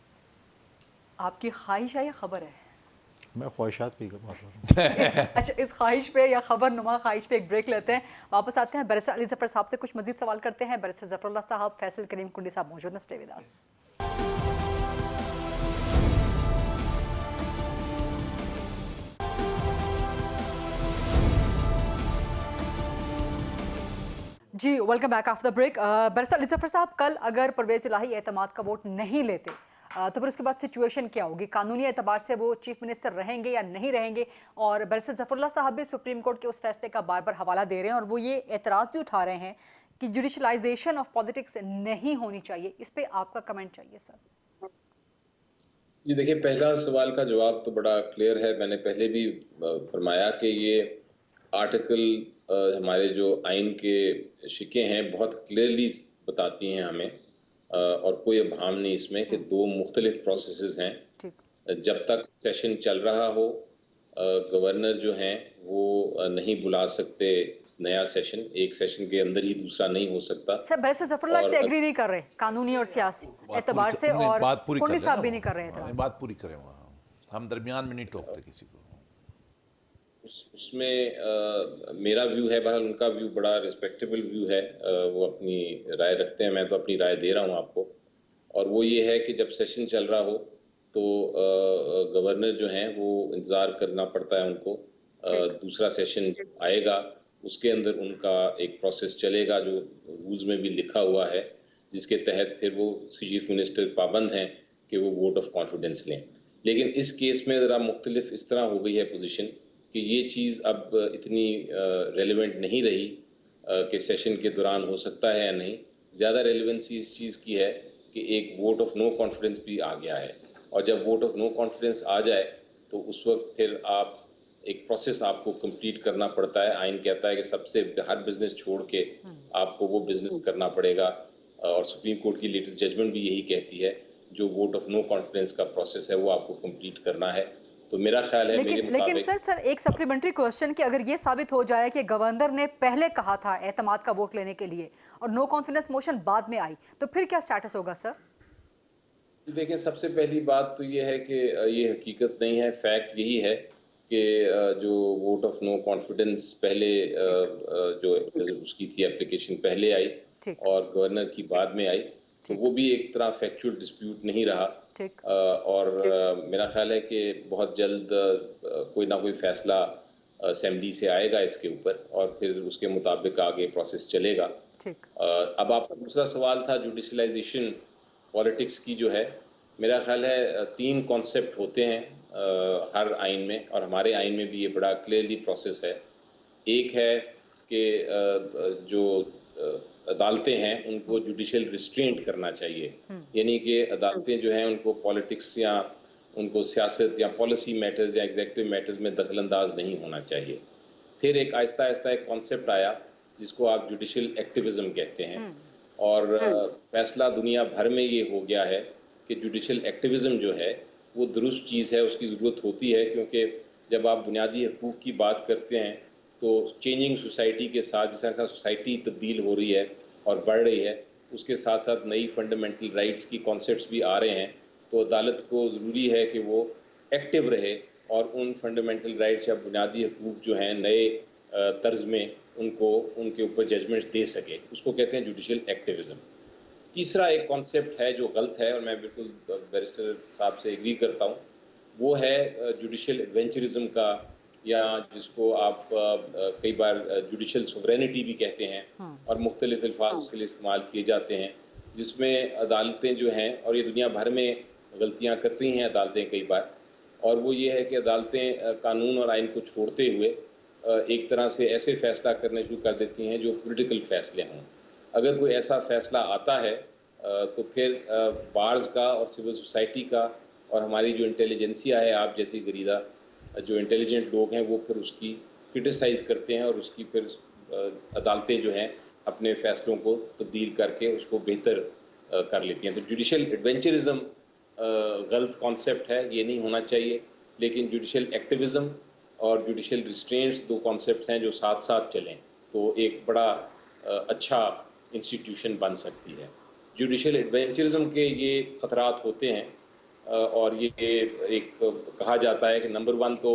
आपकी ख्वाहिश है या खबर है? मैं ख्वाहिशात की बात कर रहा हूँ। अच्छा, इस ख्वाहिश पे या खबर नुमा ख्वाहिश पे एक ब्रेक लेते हैं, वापस आते हैं। बैरिस्टर अली जफर साहब से कुछ मजीद सवाल करते हैं। बैरिस्टर जफरुल्लाह साहब, फैसल करीम कुंडी साहब मौजूद हैं, स्टे विद अस। जी, welcome back after the break. Barrister Ali Zafar साहब, कल अगर परवेज इलाही एतमाद का वोट नहीं लेते तो फिर उसके बाद सिचुएशन क्या होगी? कानूनी एतबार से वो चीफ मिनिस्टर रहेंगे या नहीं रहेंगे? और बैरिस्टर जफरुल्लाह साहब भी सुप्रीम कोर्ट के उस फैसले का बार बार हवाला दे रहे हैं और वो ये एतराज़ भी उठा रहे हैं कि जुडिशलाइजेशन ऑफ पॉलिटिक्स नहीं होनी चाहिए। इस पर आपका कमेंट चाहिए सर। जी देखिए, पहला सवाल का जवाब तो बड़ा क्लियर है। मैंने पहले भी फरमाया कि ये आर्टिकल हमारे जो आइन के शिके हैं बहुत क्लियरली बताती हैं हमें, और कोई अभाम नहीं इसमें कि दो मुख्तलिफ प्रोसेसेस हैं। जब तक सेशन चल रहा हो गवर्नर जो हैं वो नहीं बुला सकते नया सेशन, एक सेशन के अंदर ही दूसरा नहीं हो सकता। सर, बैरिस्टर जफरुल्लाह से एग्री नहीं कर रहे कानूनी और सियासी एतबार से, और कुंडी साहब भी नहीं कर रहे हैं। बात पूरी करें वहाँ, हम दरमियान में नहीं टोकते किसी को। उसमें मेरा व्यू है, बहरहाल उनका व्यू बड़ा रिस्पेक्टेबल व्यू है, वो अपनी राय रखते हैं, मैं तो अपनी राय दे रहा हूँ आपको। और वो ये है कि जब सेशन चल रहा हो तो गवर्नर जो हैं वो इंतज़ार करना पड़ता है उनको, दूसरा सेशन आएगा उसके अंदर उनका एक प्रोसेस चलेगा जो रूल्स में भी लिखा हुआ है, जिसके तहत फिर वो चीफ मिनिस्टर पाबंद हैं कि वो वोट ऑफ कॉन्फिडेंस लें। लेकिन इस केस में ज़रा मुख्तलिफ इस तरह हो गई है पोजीशन कि ये चीज़ अब इतनी रेलिवेंट नहीं रही कि सेशन के दौरान हो सकता है या नहीं। ज़्यादा रेलिवेंसी इस चीज़ की है कि एक वोट ऑफ नो कॉन्फिडेंस भी आ गया है, और जब वोट ऑफ नो कॉन्फिडेंस आ जाए तो उस वक्त फिर आप एक प्रोसेस आपको कंप्लीट करना पड़ता है। आइन कहता है कि सबसे हर बिजनेस छोड़ के आपको वो बिजनेस करना पड़ेगा, और सुप्रीम कोर्ट की लेटेस्ट जजमेंट भी यही कहती है, जो वोट ऑफ नो कॉन्फिडेंस का प्रोसेस है वो आपको कंप्लीट करना है। तो मेरा ख्याल है लेकिन सर एक सप्लीमेंट्री क्वेश्चन कि अगर ये साबित हो जाए कि गवर्नर ने पहले कहा था एतमाद का वोट लेने के लिए और नो कॉन्फिडेंस मोशन बाद में आई, तो फिर क्या स्टेटस होगा सर? देखिए, सबसे पहली बात तो ये है कि ये हकीकत नहीं है। फैक्ट यही है कि जो वोट ऑफ नो कॉन्फिडेंस पहले जो उसकी थी एप्लीकेशन पहले आई और गवर्नर की बाद में आई, तो वो भी एक तरह फैक्चुअल डिस्प्यूट नहीं रहा। और मेरा ख्याल है कि बहुत जल्द कोई ना कोई फैसला असेंबली से आएगा इसके ऊपर, और फिर उसके मुताबिक आगे प्रोसेस चलेगा। अब आपका दूसरा सवाल था जुडिशलाइजेशन पॉलिटिक्स की, जो है मेरा ख्याल है 3 कॉन्सेप्ट होते हैं हर आइन में, और हमारे आइन में भी ये बड़ा क्लियरली प्रोसेस है। एक है कि जो अदालतें हैं उनको जुडिशियल रिस्ट्रेंट करना चाहिए, यानी कि अदालतें जो हैं उनको पॉलिटिक्स या उनको सियासत या पॉलिसी मैटर्स या एग्जीक्यूटिव मैटर्स में दखलंदाज नहीं होना चाहिए। फिर एक आहिस्ता आहिस्ता एक कॉन्सेप्ट आया जिसको आप जुडिशियल एक्टिविज्म कहते हैं, और फैसला दुनिया भर में ये हो गया है कि जुडिशियल एक्टिविज्म जो है वो दुरुस्त चीज़ है, उसकी ज़रूरत होती है, क्योंकि जब आप बुनियादी हकूक़ की बात करते हैं तो चेंजिंग सोसाइटी के साथ, जिस तरह सोसाइटी तब्दील हो रही है और बढ़ रही है, उसके साथ साथ नई फंडामेंटल राइट्स की कॉन्सेप्ट्स भी आ रहे हैं, तो अदालत को ज़रूरी है कि वो एक्टिव रहे اور ان فنڈامنٹل رائٹس یا بنیادی حقوق جو ہیں نئے طرز میں ان کے اوپر ججمنٹس دے سکے. اس کو کہتے ہیں جوڈیشل ایکٹیویزم. تیسرا ایک کانسیپٹ ہے جو غلط ہے اور میں بالکل بیرسٹر صاحب سے ایگری کرتا ہوں, وہ ہے جوڈیشل ایڈونچرزم کا, یا جس کو آپ کئی بار جوڈیشل سوورینٹی بھی کہتے ہیں, اور مختلف الفاظ اس کے لیے استعمال کیے جاتے ہیں, جس میں عدالتیں جو ہیں, اور یہ دنیا بھر میں غلطیاں کرتی ہیں عدالتیں کئی بار, اور وہ یہ ہے کہ عدالتیں قانون اور آئین کو چھوڑتے ہوئے ایک طرح سے ایسے فیصلہ کرنے شروع کر دیتی ہیں جو پولیٹیکل فیصلے ہوں. اگر کوئی ایسا فیصلہ آتا ہے تو پھر بارز کا اور سول سوسائٹی کا اور ہماری جو انٹیلیجنسیا ہے, آپ جیسی گریدہ جو انٹیلیجنٹ لوگ ہیں, وہ پھر اس کی کرٹیسائز کرتے ہیں اور اس کی پھر عدالتیں جو ہیں اپنے فیصلوں کو تبدیل کر کے اس کو بہتر کر لیتی ہیں. تو جوڈیشل ایڈونچرزم غلط کانسیپٹ ہے, یہ نہیں ہونا چاہیے. لیکن جوڈیشل ایکٹیویزم اور جوڈیشل ریسٹرینٹس دو کانسیپٹس ہیں جو ساتھ ساتھ چلیں تو ایک بڑا اچھا انسٹیٹیوشن بن سکتی ہے. جوڈیشل ایڈونچرزم کے یہ خطرات ہوتے ہیں, اور یہ ایک کہا جاتا ہے کہ نمبر 1 تو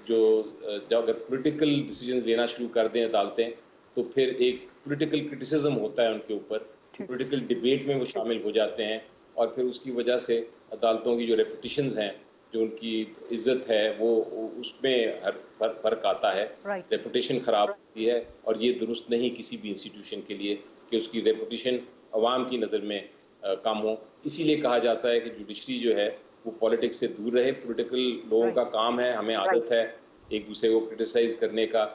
جو اگر پولیٹیکل ڈیسیجنز لینا شروع کر دیں عدالتیں, تو پھر ایک پولیٹیکل کرٹیسزم ہوتا ہے ان کے اوپر, پولیٹیکل ڈیبیٹ میں وہ شامل ہو جاتے ہیں, اور پھر اس کی وجہ سے عدالتوں کی جو ریپوٹیشنز ہیں, جو ان کی عزت ہے, وہ اس میں فرق آتا ہے. ریپوٹیشن خراب ہوتی ہے, اور یہ درست نہیں کسی بھی انسٹیٹیوشن کے لیے کہ اس کی ریپوٹیشن عوام کی نظر میں کم ہو. اسی لیے کہا جاتا ہے کہ جوڈیشری جو ہے وہ پولیٹکس سے دور رہے. پولیٹیکل لوگوں کا کام ہے, ہمیں عادت ہے ایک دوسرے کو کرٹیسائز کرنے کا,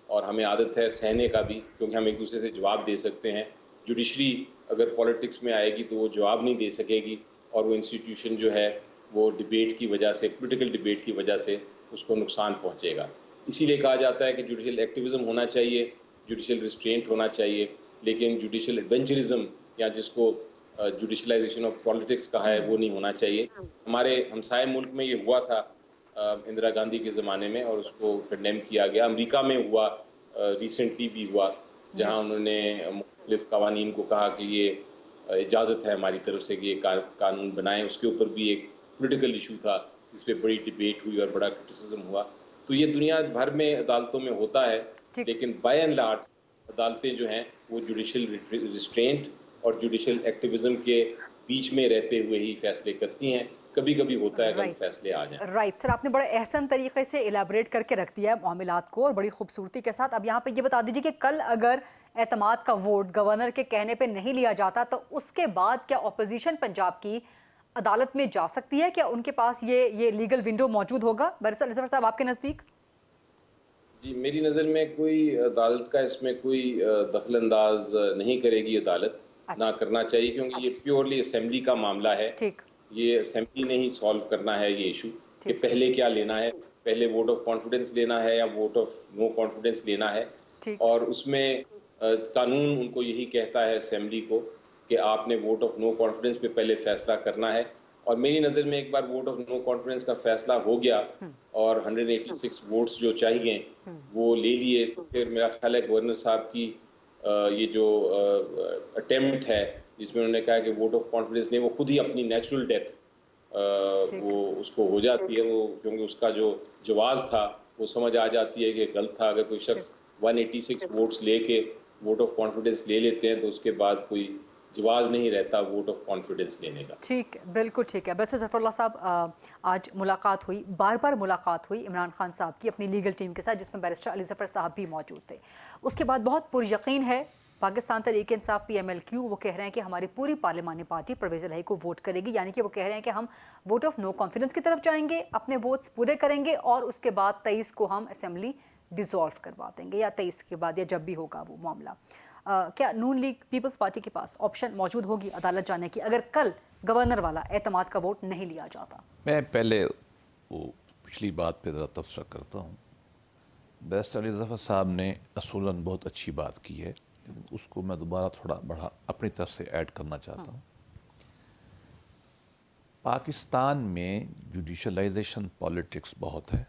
اور ہمیں عادت ہے سہنے کا بھی, کیونکہ ہم ایک دوسرے سے جواب دے سکتے ہیں. جوڈیشری اگر پولیٹکس میں آئے گی تو وہ جواب نہیں دے سکے گی, اور وہ انسٹیٹیوشن جو ہے وہ ڈیبیٹ کی وجہ سے, پولیٹیکل ڈیبیٹ کی وجہ سے اس کو نقصان پہنچے گا. اسی لیے کہا جاتا ہے کہ جوڈیشل ایکٹیویزم ہونا چاہیے, جوڈیشل ریسٹرینٹ ہونا چاہیے, لیکن جوڈیشل ایڈونچرزم یا جس کو جوڈیشلائزیشن آف پالیٹکس کہا ہے وہ نہیں ہونا چاہیے. ہمارے ہمسائے ملک میں یہ ہوا تھا اندرا گاندھی کے زمانے میں, اور اس کو کنڈیم کیا گیا. امریکہ میں ہوا, ریسنٹلی بھی ہوا, جہاں انہوں نے مختلف قوانین کو کہا کہ یہ اجازت ہے ہماری طرف سے کہ یہ قانون بنائیں. اس کے اوپر بھی ایک پولیٹیکل ایشو تھا جس پہ بڑی ڈیبیٹ ہوئی اور بڑا کرٹیسزم ہوا. تو یہ دنیا بھر میں عدالتوں میں ہوتا ہے, لیکن بائی اینڈ لارج عدالتیں جو ہیں وہ جوڈیشل ریسٹرینٹ اور جوڈیشل ایکٹیویزم کے بیچ میں رہتے ہوئے ہی فیصلے کرتی ہیں. کبھی کبھی ہوتا ہے غلط فیصلے آ جائیں. رائٹ سر, آپ نے بڑے احسن طریقے سے الیبریٹ کر کے رکھ دیا ہے معاملات کو, اور بڑی خوبصورتی کے ساتھ. اب یہاں پہ یہ بتا دیجیے کہ کل اگر اعتماد کا ووٹ گورنر کے کہنے پہ نہیں لیا جاتا تو اس کے بعد کیا اپوزیشن پنجاب کی عدالت میں جا سکتی ہے؟ کیا ان کے پاس یہ لیگل ونڈو موجود ہوگا؟ بیرسٹر علی ظفر صاحب آپ کے نزدیک؟ جی, میری نظر میں کوئی عدالت کا اس میں کوئی دخل انداز نہیں کرے گی عدالت, نہ کرنا چاہیے, کیونکہ یہ پیورلی اسمبلی کا معاملہ ہے. یہ اسمبلی نے ہی سالو کرنا ہے یہ ایشو کہ پہلے کیا لینا ہے, پہلے ووٹ آف کانفیڈنس لینا ہے یا ووٹ آف نو کانفیڈنس لینا ہے. اور اس میں قانون ان کو یہی کہتا ہے اسمبلی کو کہ آپ نے ووٹ آف نو کانفیڈنس پہ پہلے فیصلہ کرنا ہے. اور میری نظر میں ایک بار ووٹ آف نو کانفیڈنس کا فیصلہ ہو گیا اور 186 ووٹس جو چاہیے وہ لے لیے, تو پھر میرا خیال ہے گورنر صاحب کی یہ جو اٹیمپٹ ہے جس میں انہوں نے کہا کہ ووٹ آف کانفیڈنس نہیں, وہ خود ہی اپنی نیچرل ڈیتھ وہ اس کو ہو جاتی ہے. وہ کیونکہ اس کا جو جواز تھا وہ سمجھ آ جاتی ہے کہ غلط تھا. اگر کوئی شخص 186 ووٹس لے کے ووٹ آف کانفیڈنس لے لیتے ہیں تو اس کے بعد کوئی جواز نہیں رہتا ووٹ آف کانفیڈنس لینے کا. ٹھیک, بالکل ٹھیک ہے. بیرسٹر ظفر اللہ صاحب, آج ملاقات ہوئی, بار بار ملاقات ہوئی عمران خان صاحب کی اپنی لیگل ٹیم کے ساتھ, جس میں بیرسٹر علی ظفر صاحب بھی موجود تھے. اس کے بعد بہت پر یقین ہے پاکستان تحریک انصاف PMLQ, وہ کہہ رہے ہیں کہ ہماری پوری پارلیمانی پارٹی پرویز الہی کو ووٹ کرے گی, یعنی کہ وہ کہہ رہے ہیں کہ ہم ووٹ آف نو کانفیڈنس کی طرف جائیں گے, اپنے ووٹس پورے کریں گے, اور اس کے بعد 23 کو ہم اسمبلی ڈیزالو کروا دیں گے, یا 23 کے بعد یا جب بھی ہوگا وہ معاملہ. کیا نون لیگ پیپلز پارٹی کے پاس آپشن موجود ہوگی عدالت جانے کی اگر کل گورنر والا اعتماد کا ووٹ نہیں لیا جاتا؟ میں پہلے وہ پچھلی بات پہ ذرا تبصرہ کرتا ہوں. بیرسٹر علی ظفر صاحب نے اصولاً بہت اچھی بات کی ہے, لیکن اس کو میں دوبارہ تھوڑا بڑھا اپنی طرف سے ایڈ کرنا چاہتا ہوں. پاکستان میں جوڈیشلائزیشن پالیٹکس بہت ہے.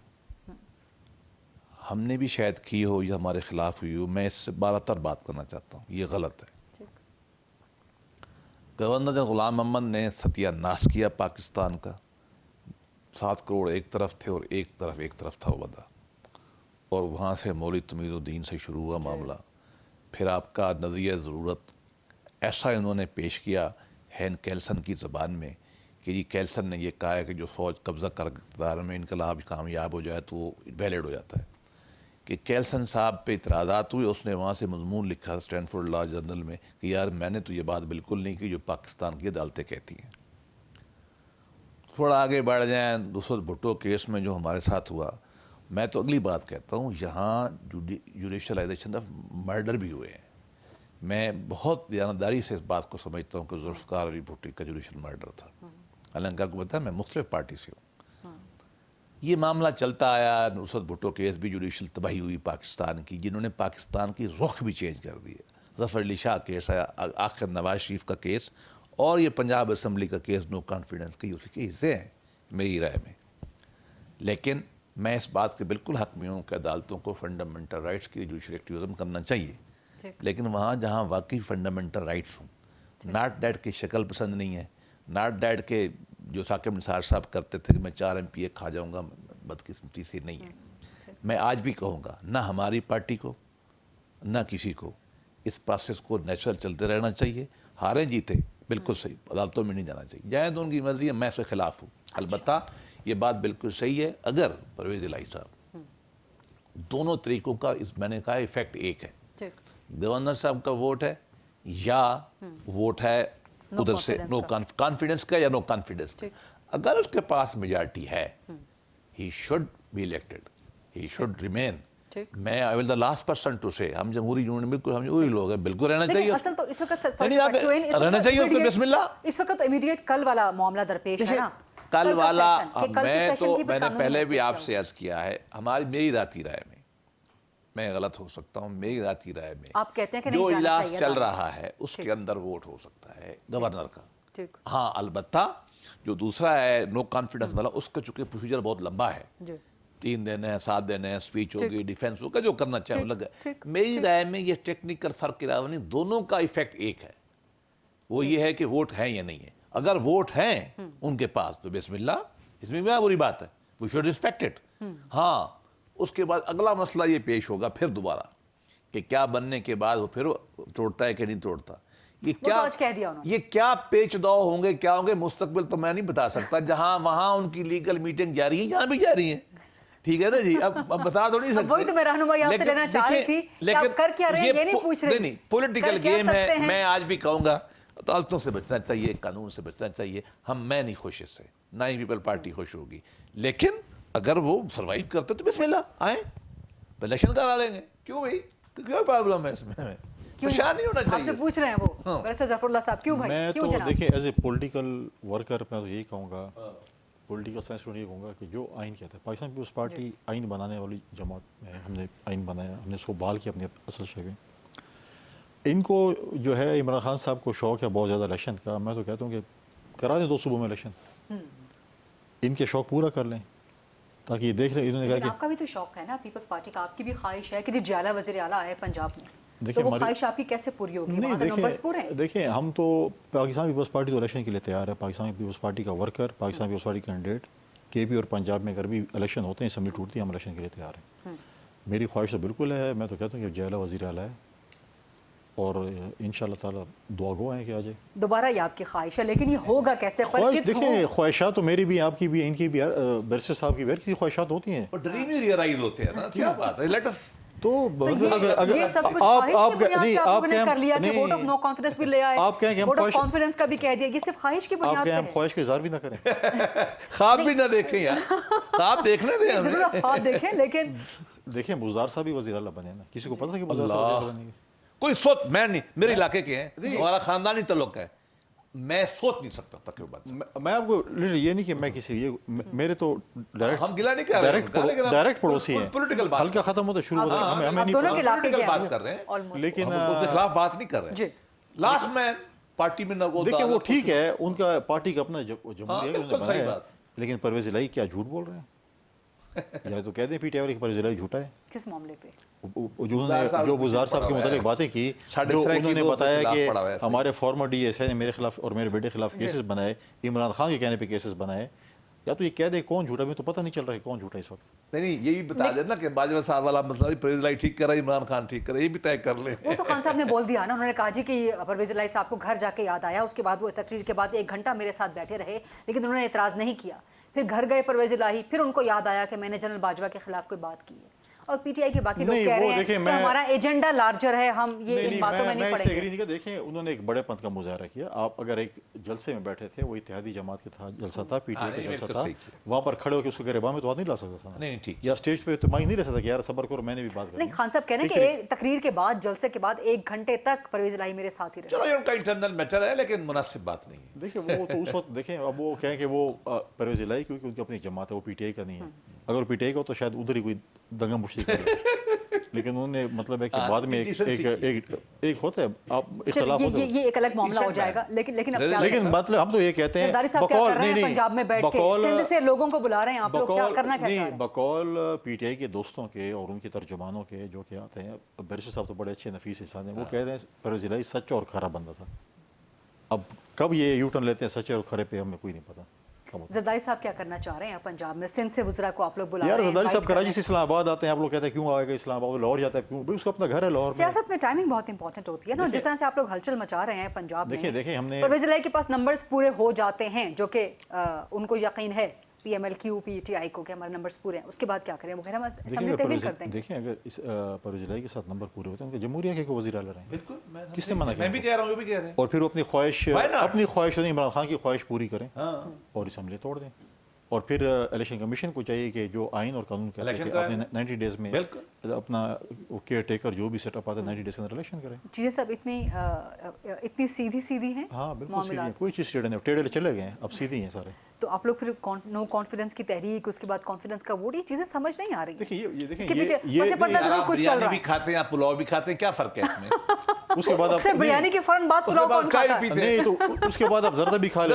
ہم نے بھی شاید کی ہو یا ہمارے خلاف ہوئی ہو, میں اس سے بالاتر بات کرنا چاہتا ہوں, یہ غلط ہے. گورنر غلام محمد نے ستیہ ناش کیا پاکستان کا, 7 करोड़ एक तरफ थे और एक तरफ था वो बंदा, और वहाँ से मौलवी तमीज़ुद्दीन से शुरू हुआ मामला। फिर आपका नज़रिया ज़रूरत ऐसा इन्होंने पेश किया हैन कैल्सन की ज़बान में कि जी कैल्सन ने ये कहा है कि जो फ़ौज कब्ज़ा कर इक़्तिदार में इनकलाब कामयाब हो जाए तो वो वैलिड हो जाता है। कि कैल्सन साहब पे इतराज़ात हुए, उसने वहाँ से मज़मून लिखा स्टैनफोर्ड लॉ जर्नल में कि यार मैंने तो ये बात बिल्कुल नहीं की जो पाकिस्तान की अदालतें कहती हैं। थोड़ा आगे बढ़ जाएँ, नुसरत भुट्टो केस में जो हमारे साथ हुआ, मैं तो अगली बात कहता हूँ, यहाँ जुडिशलाइजेशन ऑफ मर्डर भी हुए हैं। मैं बहुत ध्यानदारी से इस बात को समझता हूँ कि जुल्फ़िकार अली भुट्टो का जुडिशल मर्डर था। हालांकि आपको पता है मैं मुख्तलिफ पार्टी से हूँ। ये मामला चलता आया, नुसरत भुट्टो केस भी जुडिशल तबाही हुई पाकिस्तान की, जिन्होंने पाकिस्तान की रुख भी चेंज कर दी है। ज़फ़र अली शाह केस आया, आखिर नवाज शरीफ का केस, और ये पंजाब असम्बली का केस नो कॉन्फिडेंस के उसी के हिस्से हैं मेरी राय में। लेकिन मैं इस बात के बिल्कुल हक़ में हूँ कि अदालतों को फंडामेंटल राइट्स की जुडिशल एक्टिविज़म करना चाहिए, लेकिन वहाँ जहाँ वाकई फंडामेंटल राइट्स हों, नॉट दैट की शक्ल पसंद नहीं है, नॉट दैट के जो साकिब निसार साहब करते थे कि मैं 4 MPA खा जाऊँगा, बदकिस्मती से नहीं है। मैं आज भी कहूँगा, ना हमारी पार्टी को ना किसी को इस प्रोसेस को नेचुरल चलते रहना चाहिए। हारें जीते बिल्कुल सही, अदालतों में नहीं जाना चाहिए, जाए तो उनकी मर्जी है, मैं इसके खिलाफ हूँ। अलबत्ता ये बात बिल्कुल सही है, अगर परवेज़ इलाही साहब दोनों तरीक़ों का मैंने कहा इफ़ेक्ट एक है, गवर्नर साहब का वोट है या वोट है उधर से नो कॉन्फिडेंस का या नो कॉन्फिडेंस का। अगर उसके पास मेजॉरिटी है, he should be elected, he should remain. मैं I will the last person to say, हम जमहूरी यूनियन बिल्कुल हम वही लोग हैं, बिल्कुल रहना चाहिए। असल तो इस वक्त रहना चाहिए उसको, बिस्मिल्लाह। इस वक्त इमीडिएट कल वाला मामला दरपेश है ना, कल वाला। मैंने पहले भी आपसे अर्ज किया है, मेरी राती राय में, मैं गलत हो सकता हूँ, मेरी राती राय में आप कहते हैं कि जो नहीं जाना इजलास चाहिए चल रहा है उसके अंदर वोट हो सकता है गवर्नर का। हाँ, अलबत्ता जो दूसरा है नो कॉन्फिडेंस वाला, उसका चूंकि प्रोसीजर बहुत लंबा है, 3 दिन है, 7 दिन है, स्पीच होगी, डिफेंस होगा, जो करना चाहे लगा। मेरी राय में ये टेक्निकल फर्क के अलावा नहीं, दोनों का इफेक्ट एक है, वो ये है कि वोट है या नहीं है। अगर वोट हैं उनके पास तो बिस्मिल्लाह, इसमें क्या बुरी बात है, वी शुड रिस्पेक्ट इट। हाँ, उसके बाद अगला मसला ये पेश होगा फिर दोबारा कि क्या बनने के बाद वो फिर तोड़ता है कि नहीं तोड़ता। ये क्या तो कह दिया उन्होंने, ये क्या पेच दाव होंगे, क्या होंगे मुस्तकबिल तो मैं नहीं बता सकता। जहां वहां उनकी लीगल मीटिंग जारी है, यहाँ भी जारी है, ठीक है ना जी। अब बता तो नहीं सकते, वही तो मैं रहनुमाई आपसे लेना चाह रही थी, लेकिन कर क्या रहे हैं ये नहीं पूछ रहे। नहीं, पॉलिटिकल गेम है। मैं आज भी कहूंगा अदालतों से बचना चाहिए, कानून से बचना चाहिए। मैं नहीं खुश इससे, ना ही पीपल पार्टी खुश होगी, लेकिन अगर वो सर्वाइव करते तो बिस्मिल्लाह आए, इलेक्शन करा लेंगे। क्यों भाई, क्या प्रॉब्लम है इसमें, परेशान नहीं होना चाहिए। आपसे पूछ रहे हैं वो, वैसे ज़फरुल्लाह साहब क्यों भाई, मैं क्यों तो जनाब? देखिए एज ए पॉलिटिकल वर्कर मैं तो यही कहूँगा, पॉलिटिकल साइंस स्टूडेंट ये कहूँगा कि जो आइन कहता है, पाकिस्तान पीपल्स पार्टी आइन बनाने वाली जमात में, हमने आइन बनाया, हमने इसको बहाल किया अपनी असल शक्ल। इनको जो है इमरान खान साहब को शौक़ है बहुत ज़्यादा इलेक्शन का, मैं तो कहता हूँ कि करा दें 2 सूबों में इलेक्शन, इनके शौक़ पूरा कर लें, ताकि ये देख लें। इन्होंने कहा कि आपका भी तो शौक है ना पीपल्स पार्टी का, आपकी भी ख्वाहिश है कि जियाला वज़ीर आला आए पंजाब में, तो वो ख्वाहिश आपकी कैसे पूरी होगी? नहीं, नंबर्स पूरे हैं। देखिए हम तो पाकिस्तान पीपल्स पार्टी तो इलेक्शन के लिए तैयार है। पाकिस्तान पीपल्स पार्टी का worker, Pakistan Peoples Party candidate, KP और पंजाब में अगर भी इलेक्शन होते हैं, असम्बली टूटती है, हम इलेक्शन के लिए तैयार हैं। मेरी ख्वाहिश तो बिल्कुल है, मैं तो कहता हूँ कि जियाला वज़ीर आला है, और इंशाअल्लाह ताला दुआ गो है कि आ जाए दोबारा। ये आपकी ख्वाहिश है, लेकिन ये होगा कैसे? ख्वाहिश देखिए, ख्वाहिशात तो मेरी भी, आपकी भी, इनकी भी, बैरिस्टर साहब की भी ख्वाहिशात होती हैं, और ड्रीम ही रियलाइज होते हैं ना, क्या बात है। लेट अस तो अगर ये सब कुछ आप नहीं, आप कहें कर लिया कि वोट ऑफ नो कॉन्फिडेंस भी ले आए, आप कहें कि हम वोट ऑफ कॉन्फिडेंस का भी कह दिया, ये सिर्फ ख्वाहिश की बुनियाद पे हम है। ख्वाहिश का इज़हार भी ना करें, ख्वाब भी ना देखें यार, ख्वाब देखने दें हमें। जरूर आप ख्वाब देखें, लेकिन देखिए बुज़दार साहब भी वज़ीर आला बने ना, किसी को पता था कि बुज़दार साहब वज़ीर आला बनेंगे? कोई सोच, मैं नहीं, मेरे इलाके के हैं, हमारा खानदानी तल्लुक है, मैं सोच नहीं सकता तकरीबन। मैं आपको ये नहीं कि मैं किसी ये मेरे तो हम गिला नहीं कर रहे हैं, डायरेक्ट पड़ोसी हैं, पॉलिटिकल बात, हल्का खत्म होता शुरू होता है, हमें नहीं दोनों के इलाके पॉलिटिकल के बात कर रहे हैं, लेकिन उसके खिलाफ बात नहीं कर रहे हैं। लास्ट में पार्टी में नगो, देखिए वो ठीक है, उनका पार्टी का अपना जमहूरिया है, बिल्कुल सही बात। लेकिन परवेज़ इलाही क्या झूठ बोल रहे हैं? या तो कह दें PTI वाले कि परवेज़ इलाही झूठा है। किस मामले पे? जो बुज़दार साहब के मुतालिक बातें की, जो उन्होंने बताया कि हमारे फॉर्मर DSI ने मेरे खिलाफ और मेरे बेटे खिलाफ केसेस बनाए, इमरान खान के कहने पे केसेस बनाए, या तो ये कह दे कौन झूठा, हमें तो पता नहीं चल रहा है कौन झूठा इस वक्त। नहीं ये भी बता देना कि बाजवा साहब वाला मसला भी परवेज इलाही ठीक कर रहा है, इमरान खान ठीक कर रहा है, ये भी तय कर ले। वो तो खान साहब ने बोल दिया ना, उन्होंने कहा जी कि परवेज इलाही साहब को घर जाके याद आया, उसके बाद वो तकरीर के बाद 1 घंटा मेरे साथ बैठे रहे, लेकिन उन्होंने एतराज़ नहीं किया। फिर घर गए परवेज इलाही, फिर उनको याद आया कि मैंने जनरल बाजवा के खिलाफ कोई बात की है। और पीटीआई के बाकी लोग कह रहे हैं कि हमारा एजेंडा लार्जर है, हम ये इन बातों में नहीं पड़ेंगे। मैं एग्री नहीं कर, देखें उन्होंने एक बड़े पंथ का मुजाहरा किया। आप अगर एक जलसे में बैठे थे, वो इत्तेहादी जमात के था जलसा था, पीटीआई का जलसा था, वहाँ पर खड़े होकर उसको गिरबान में तो बात नहीं ला सकता था। नहीं ठीक, या स्टेज पे तो माइक नहीं ले सकता कि यार सब्र करो मैंने भी बात करनी। नहीं, खान साहब कह रहे हैं कि तकरीर के बाद, जलसे के बाद 1 घंटे तक परवेज इलाही मेरे साथ ही रहे। चलो ये उनका इंटरनल मैटर है, लेकिन मुनासिब बात नहीं है। देखिए वो तो उस वक्त देखें, अब वो कहें कि वो परवेज इलाही क्योंकि उनकी अपनी जमात है, वो पीटीआई का नहीं है। अगर पीटीआई का हो तो शायद उधर ही कोई दंगा मुश्ती करे। लेकिन उन्होंने मतलब है कि बाद में एक होता है, आप इख्तिलाफ होता है, ये एक अलग मामला हो जाएगा। लेकिन अब क्या, लेकिन मतलब हम तो ये कहते हैं बकौल नहीं, पंजाब में बैठ के सिंध से लोगों को बुला रहे हैं, आप लोग क्या करना चाह रहे हैं? बकौल पीटीआई के दोस्तों के और उनके तर्जुमानों के जो कि आते हैं, बैरिस्टर साहब तो बड़े अच्छे नफीस इंसान हैं, वो कह रहे हैं परवेज इलाही सच और खरा बंदा था। अब कब ये यू टर्न लेते हैं सच और खरे पे, हमें कोई नहीं पता। जरदारी साहब क्या करना चाह रहे हैं पंजाब में? सिंध से वज़रा को आप लोग बुला यार, रहे हैं। जरदारी साहब कराची से इस्लामाबाद आते हैं, आप लोग कहते हैं क्यों आएगा इस्लामाबाद, लाहौर जाता है क्यों? भाई उसका अपना घर है लाहौर में। सियासत में टाइमिंग बहुत इंपॉर्टेंट होती है ना, जिस तरह से आप लोग हलचल मचा रहे हैं पंजाब में। देखिए हमने परवेज इलाही के पास नंबर्स पूरे हो जाते हैं, जो कि उनको यकीन है पीएमएलक्यू पीटीआई को कि हमारे नंबर्स पूरे हैं, उसके बाद क्या करें? वो कह रहे हैं असेंबली तहलील कर देंगे। देखिए अगर इस परवेज इलाही के साथ नंबर पूरे होते हैं, उनके जमहूरिया के वज़ीर आला रहे हैं। बिल्कुल, किसने मना किया? मैं भी कह रहा हूँ, ये भी कह रहे हैं। और फिर वो अपनी ख्वाहिश इमरान खान की ख्वाहिश पूरी करें और असेंबली तोड़ दें। और फिर इलेक्शन कमीशन को चाहिए कि जो आइन और कानून कहते हैं कि अपने 90 डेज में अपना केयर टेकर जो भी सेटअप आता है 90 डेज के अंदर इलेक्शन करें। चीज़ें सब इतनी सीधी हैं। हाँ बिल्कुल सीधी हैं, कोई चीज़ टेढ़े नहीं, टेढ़े चले गए हैं, अब सीधी हैं सारे। तो आप लोग फिर नो कॉन्फिडेंस की तहरीक, उसके बाद कॉन्फिडेंस का वोट, ये चीज़ें समझ नहीं आ रही। देखिए ये कुछ चल रहा भी खाते हैं, आप पुलाव भी खाते हैं, क्या फर्क है इसमें? उसके बाद आप बिरयानी के फौरन बाद पुलाव कौन खाता है? नहीं तो उसके बाद आप जर्दा भी खा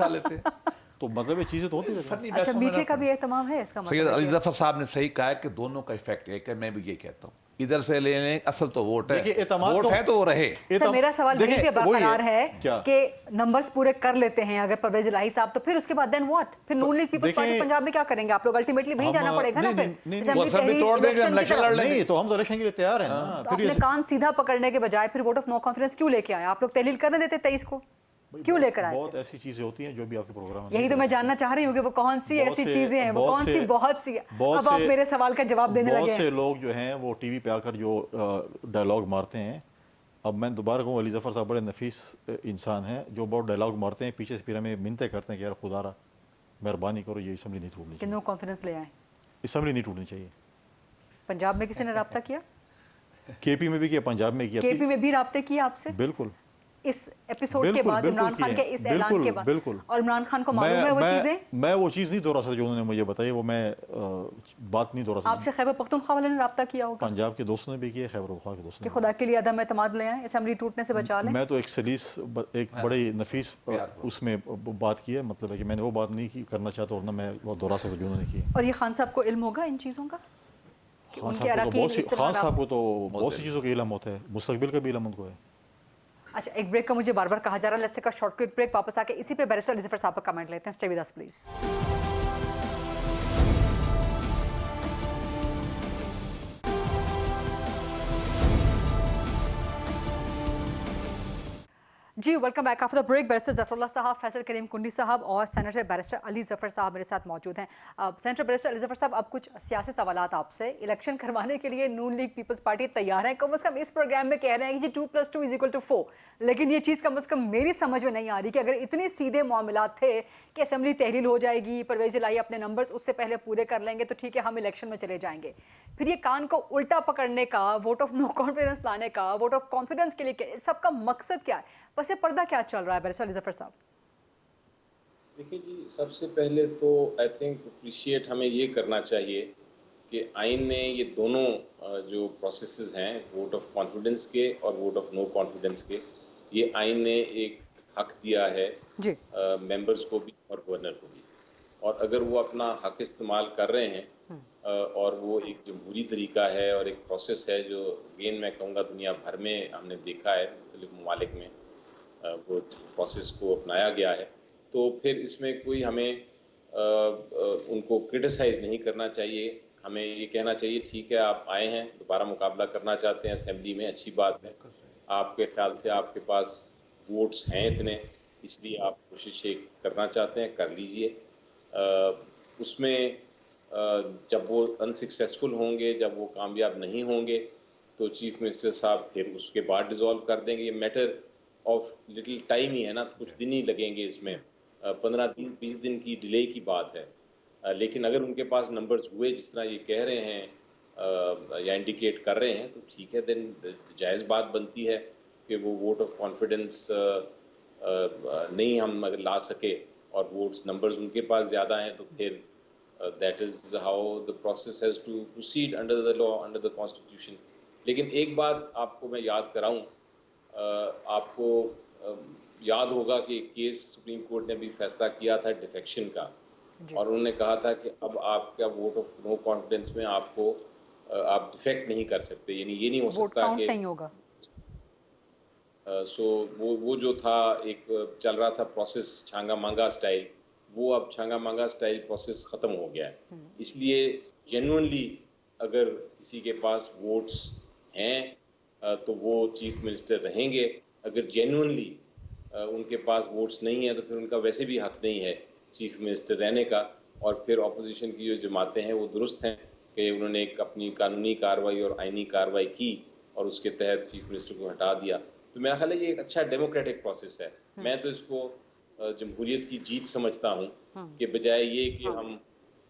लेते हैं। तो मतलब ये चीजें तो होती रहती हैं। अच्छा, मीठे का भी एहतमाम है इसका मतलब? सैयद अली ज़फ़र साहब ने सही कहा है कि दोनों का इफेक्ट है, कि मैं भी ये कहता हूँ इधर से लेने असल तो वोट है, वोट है तो वो रहे। सर मेरा सवाल यही पे बरकरार है कि नंबर्स पूरे कर लेते हैं अगर परवेज इलाही साहब, तो फिर उसके बाद देन व्हाट? फिर नून लीग पीपल्स पार्टी पंजाब में क्या करेंगे? आप लोग अल्टीमेटली वहीं जाना पड़ेगा ना। फिर तोड़ देंगे, हम इलेक्शन लड़ लेंगे। तो हम तो इलेक्शन के लिए तैयार हैं ना। अपने कान सीधा पकड़ने के बजाय फिर वोट ऑफ नो कॉन्फिडेंस क्यों लेके आए? आप लोग तहलील करने देते 23 को, क्यों लेकर आए? बहुत ऐसी चीजें होती हैं जो भी आपके प्रोग्राम में, यही तो मैं जानना चाह रही हूँ कि वो कौन सी ऐसी चीजें हैं, वो कौन सी बहुत सी। अब आप मेरे सवाल का जवाब देने लगे हैं। बहुत से लोग जो हैं वो टीवी पे आकर जो डायलॉग मारते हैं, अब मैं दोबारा कहूँ अली ज़फ़र साहब बड़े नफीस इंसान हैं जो बहुत डायलॉग मारते हैं, पीछे से फिर हमें मिन्नतें करते हैं कि यार खुदारा मेहरबानी करो ये असेंबली नहीं टूटनी चाहिए, नो कॉन्फिडेंस ले आए, असेंबली नहीं टूटनी चाहिए। पंजाब में किसी ने रब्ता किया? केपी में भी किया, पंजाब में किया। केपी में भी रब्ते किए आपसे? बिल्कुल। इस एपिसोड के बाद, इमरान खान के इस ऐलान के बाद, और इमरान खान को मालूम है वो चीजें? मैं वो चीज़ नहीं दोहरा सकता जो उन्होंने मुझे बताई, वो मैं बात नहीं दोहरा सकता। आपसे खैबर पख्तूनख्वा वाले ने रब्ता किया होगा? पंजाब के दोस्तों ने भी किया, खैबर पख्तूनख्वा के दोस्तों ने। कि खुदा के लिए अदम एतमाद ले आए, असेंबली टूटने से बचा लें। मैं तो एक बड़ी नफीस उसमें बात की है, मतलब है कि मैंने वो बात नहीं करना चाहता और ना मैं वो दोहरा सकता जो उन्होंने की। और ये खान साहब को इल्म होगा इन चीज़ों का? खान साहब को तो बहुत सी चीज़ों का इल्म होता है, मुस्तकबिल का भी इल्म उनको है। अच्छा, एक ब्रेक का मुझे बार बार कहा जा रहा है, let's take a short quick break, वापस आके इसी पे बैरिस्टर अली ज़फ़र साहब का कमेंट लेते हैं। Stay with us please. जी welcome back after the break. Barrister Zafarullah साहब, फैसल करीम कुंडी साहब और सेनेटर बैरिस्टर अली ज़फ़र साहब मेरे साथ मौजूद हैं। सेनेटर बैरिस्टर अली ज़फ़र साहब, अब कुछ सियासी सवालात आपसे। इलेक्शन करवाने के लिए नून लीग पीपल्स पार्टी तैयार है, कम अज़ कम इस प्रोग्राम में कह रहे हैं कि जी 2+2 = 4, लेकिन ये चीज़ कम अज़ कम मेरी समझ में नहीं आ रही कि अगर इतने सीधे मामलात थे कि असेंबली तहलील हो जाएगी, परवेज इलाही अपने नंबर्स उससे पहले पूरे कर लेंगे तो ठीक है हम इलेक्शन में चले जाएंगे, फिर ये कान को उल्टा पकड़ने का, वोट ऑफ नो कॉन्फिडेंस लाने का, वोट ऑफ कॉन्फिडेंस के लिए इस सबका मकसद क्या है? पसे पर्दा क्या चल रहा है बैरिस्टर अली ज़फ़र साहब? देखिए जी, सबसे पहले तो आई थिंक अप्रिशिएट हमें ये करना चाहिए कि आइन ने ये दोनों जो प्रोसेसेस हैं, वोट ऑफ कॉन्फिडेंस के और वोट ऑफ नो कॉन्फिडेंस के, ये आइन ने एक हक दिया है जी मेंबर्स को भी और गवर्नर को भी, और अगर वो अपना हक इस्तेमाल कर रहे हैं और वो एक जमहूरी तरीका है और एक प्रोसेस है जो अगेन मैं कहूँगा दुनिया भर में हमने देखा है, मुख्तलिफ ममालिक में वो प्रोसेस को अपनाया गया है, तो फिर इसमें कोई हमें ان کو کرٹیسائز نہیں کرنا چاہیے. ہمیں یہ کہنا چاہیے ٹھیک ہے آپ آئے ہیں دوبارہ مقابلہ کرنا چاہتے ہیں اسمبلی میں, اچھی بات ہے. آپ کے خیال سے آپ کے پاس ووٹس ہیں اتنے, اس لیے آپ کوشش کرنا چاہتے ہیں, کر لیجئے. اس میں جب وہ انسکسیسفل ہوں گے, جب وہ کامیاب نہیں ہوں گے, تو چیف منسٹر صاحب پھر اس کے بعد ڈیزالو کر دیں گے. یہ میٹر آف لٹل ٹائم ہی ہے نا, کچھ دن ہی لگیں گے اس میں, 15-20 دن کی ڈیلے کی بات ہے. لیکن اگر ان کے پاس نمبرز ہوئے جس طرح یہ کہہ رہے ہیں یا انڈیکیٹ کر رہے ہیں, تو ٹھیک ہے, دین جائز بات بنتی ہے کہ وہ ووٹ آف کانفیڈنس نہیں ہم اگر لا سکے اور ووٹس نمبرز ان کے پاس زیادہ ہیں, تو پھر that is how the process has to proceed under the law, under the constitution. لیکن ایک بات آپ کو میں یاد کراؤں, آپ کو یاد ہوگا کہ ایک کیس سپریم کورٹ نے بھی فیصلہ کیا تھا ڈیفیکشن کا, اور انہوں نے کہا تھا کہ اب آپ کا ووٹ آف نو کانفیڈنس میں آپ کو آپ ڈیفیکٹ نہیں کر سکتے, یعنی یہ نہیں ہو سکتا کہ نہیں ہوگا. سو وہ جو تھا ایک چل رہا تھا پروسیس چھانگا مانگا اسٹائل, وہ اب چھانگا مانگا اسٹائل پروسیس ختم ہو گیا ہے. اس لیے جینوئنلی اگر کسی کے پاس ووٹس ہیں تو وہ چیف منسٹر رہیں گے. اگر جینوئنلی ان کے پاس ووٹس نہیں ہیں تو پھر ان کا ویسے بھی حق نہیں ہے چیف منسٹر رہنے کا. اور پھر اپوزیشن کی جو جماعتیں ہیں وہ درست ہیں کہ انہوں نے ایک اپنی قانونی کارروائی اور آئینی کارروائی کی اور اس کے تحت چیف منسٹر کو ہٹا دیا. تو میرا خیال ہے یہ ایک اچھا ڈیموکریٹک پروسیس ہے. میں تو اس کو جمہوریت کی جیت سمجھتا ہوں کہ بجائے یہ کہ ہم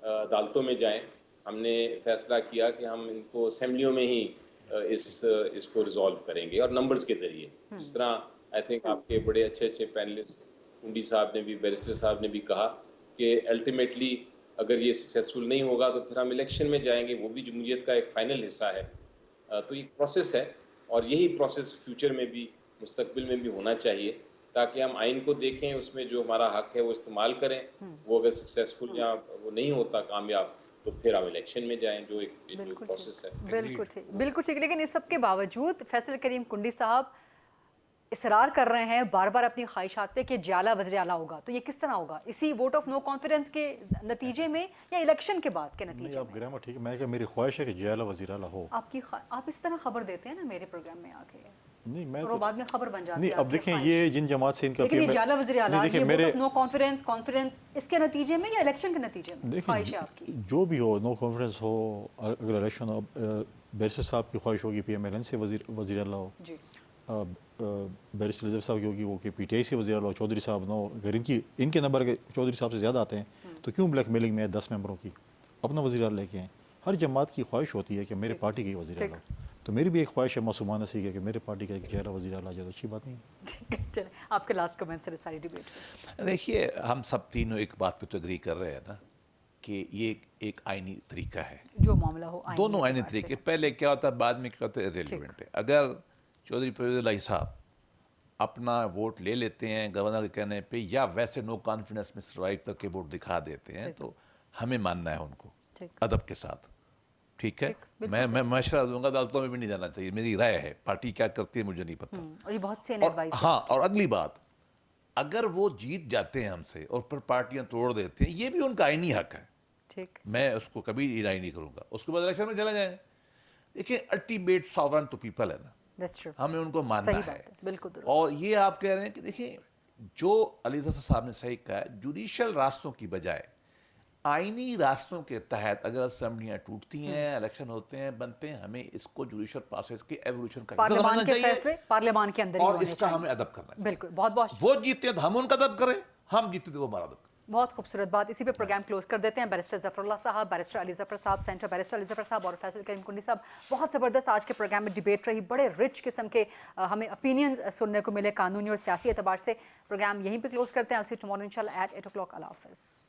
عدالتوں میں جائیں, ہم نے فیصلہ کیا کہ ہم ان کو اسمبلیوں میں ہی اس کو ریزالو کریں گے اور نمبرز کے ذریعے. جس طرح آئی تھنک آپ کے بڑے اچھے پینلسٹ کنڈی صاحب نے بھی, بیرسٹر صاحب نے بھی کہا کہ الٹیمیٹلی اگر یہ سکسیزفل نہیں ہوگا تو پھر ہم الیکشن میں جائیں گے, وہ بھی جمہوریت کا ایک فائنل حصہ ہے. تو یہ پروسیس ہے اور یہی پروسیس فیوچر میں بھی مستقبل میں بھی ہونا چاہیے تاکہ ہم آئین کو دیکھیں, اس میں جو ہمارا حق ہے وہ استعمال کریں. وہ اگر سکسیزفل یا وہ نہیں ہوتا کامیاب تو پھر ہم الیکشن میں جائیں, جو ایک پروسیس ہے. بالکل ٹھیک. لیکن اس سب کے باوجود فیصل کریم کنڈی صاحب اصرار کر رہے ہیں بار بار اپنی خواہشات پہ کہ جیالہ وزیر اعلیٰ ہوگا. تو یہ کس طرح ہوگا, اسی ووٹ آف نو کانفیڈنس کے نتیجے میں یا الیکشن کے بعد کے نتیجے میں؟ آپ گرامر ٹھیک ہے, میں کہ میری خواہش ہے کہ جیالہ وزیر اعلیٰ ہو. آپ اس طرح خبر دیتے ہیں نا میرے پروگرام میں آ کے, نہیں میں اور بعد میں خبر بن جاتی ہے. نہیں, اب دیکھیں یہ جن جماعت سے ان کا لیکن جیالہ وزیر اعلیٰ, یہ ووٹ آف نو کانفیڈنس اس کے نتیجے میں یا الیکشن کے نتیجے میں خواہش ہے آپ کی؟ جو بھی ہو, نو کانفیڈنس ہو, اگر الیکشن ہو, بیرسٹر صاحب کی خواہش ہوگی پی ایم ایل این سے وزیر اعلیٰ ہو, جی بیرسٹر الزف صاحب کی ہوگی وہ کہ پی ٹی آئی سے وزیر اعلیٰ ہو, چودھری صاحب نو, اگر ان کے نمبر چودھری صاحب سے زیادہ آتے ہیں تو کیوں بلیک میلنگ میں 10 ممبروں کی اپنا وزیر اعلیٰ لے کے ہیں. ہر جماعت کی خواہش ہوتی ہے کہ میرے پارٹی کی وزیر اعلیٰ ہو, تو میری بھی ایک خواہش ہے معصومانہ سی کہ میرے پارٹی کا ایک جیالہ وزیر اعلیٰ جائے, تو اچھی بات نہیں ہے. چلیں آپ کے لاسٹ کمنٹ سے ساری ڈیبیٹ. دیکھیے ہم سب تینوں ایک بات پہ تو اگری کر رہے ہیں نا کہ یہ ایک آئینی طریقہ ہے, جو معاملہ ہو دونوں آئینی طریقے, پہلے کیا ہوتا ہے بعد میں کیا ہوتا ہے ریلیونٹ ہے. اگر چودھری پرویز الہی صاحب اپنا ووٹ لے لیتے ہیں گورنر کے کہنے پہ یا ویسے نو کانفیڈنس میں سروائیو کر کے ووٹ دکھا دیتے ہیں, تو ہمیں ماننا ہے ان کو ادب کے ساتھ. ٹھیک ہے, میں مشورہ دوں گا عدالتوں میں بھی نہیں جانا چاہیے, میری رائے ہے. پارٹی کیا کرتی ہے مجھے نہیں پتا. اور یہ بہت سین ایڈوائس ہے. ہاں, اور اگلی بات, اگر وہ جیت جاتے ہیں ہم سے اور پھر پارٹیاں توڑ دیتے ہیں, یہ بھی ان کا آئینی حق ہے. ٹھیک, میں اس کو کبھی ڈینائی نہیں کروں گا. اس کے بعد الیکشن میں چلا جائیں. دیکھیں الٹیمیٹ ساورن تو پیپل ہے نا, ہمیں ان کو ماننا ہے. اور یہ آپ کہہ رہے ہیں کہ دیکھیں جو علی ظفر صاحب نے صحیح کہا ہے, جوڈیشل راستوں کی بجائے آئینی راستوں کے تحت اگر اسمبلیاں ٹوٹتی ہیں, الیکشن ہوتے ہیں, بنتے ہیں, ہمیں اس کو جوڈیشل پروسیس کی ایوولوشن کا حصہ بنانا چاہیے. فیصلے پارلیمان کے اندر ہی اور ہونے اس کا ہمیں ادب کرنا چاہیے. بالکل, بہت بہت وہ جیتے ہیں تو ہم ان کا ادب کریں, ہم جیتے تو وہ ہمارا ادب کریں. بہت خوبصورت بات. اسی پہ پروگرام کلوز کر دیتے ہیں. بیرسٹر ظفر اللہ صاحب, بیرسٹر علی ظفر صاحب, سینٹر بیرسٹر علی ظفر صاحب اور فیصل کریم کنڈی صاحب, بہت زبردست آج کے پروگرام میں ڈیبیٹ رہی. بڑے رچ قسم کے ہمیں اوپینینز سننے کو ملے قانونی اور سیاسی اعتبار سے. پروگرام یہیں پہ کلوز کرتے ہیں. I'll see you tomorrow inshallah at 8 o'clock. اللہ حافظ.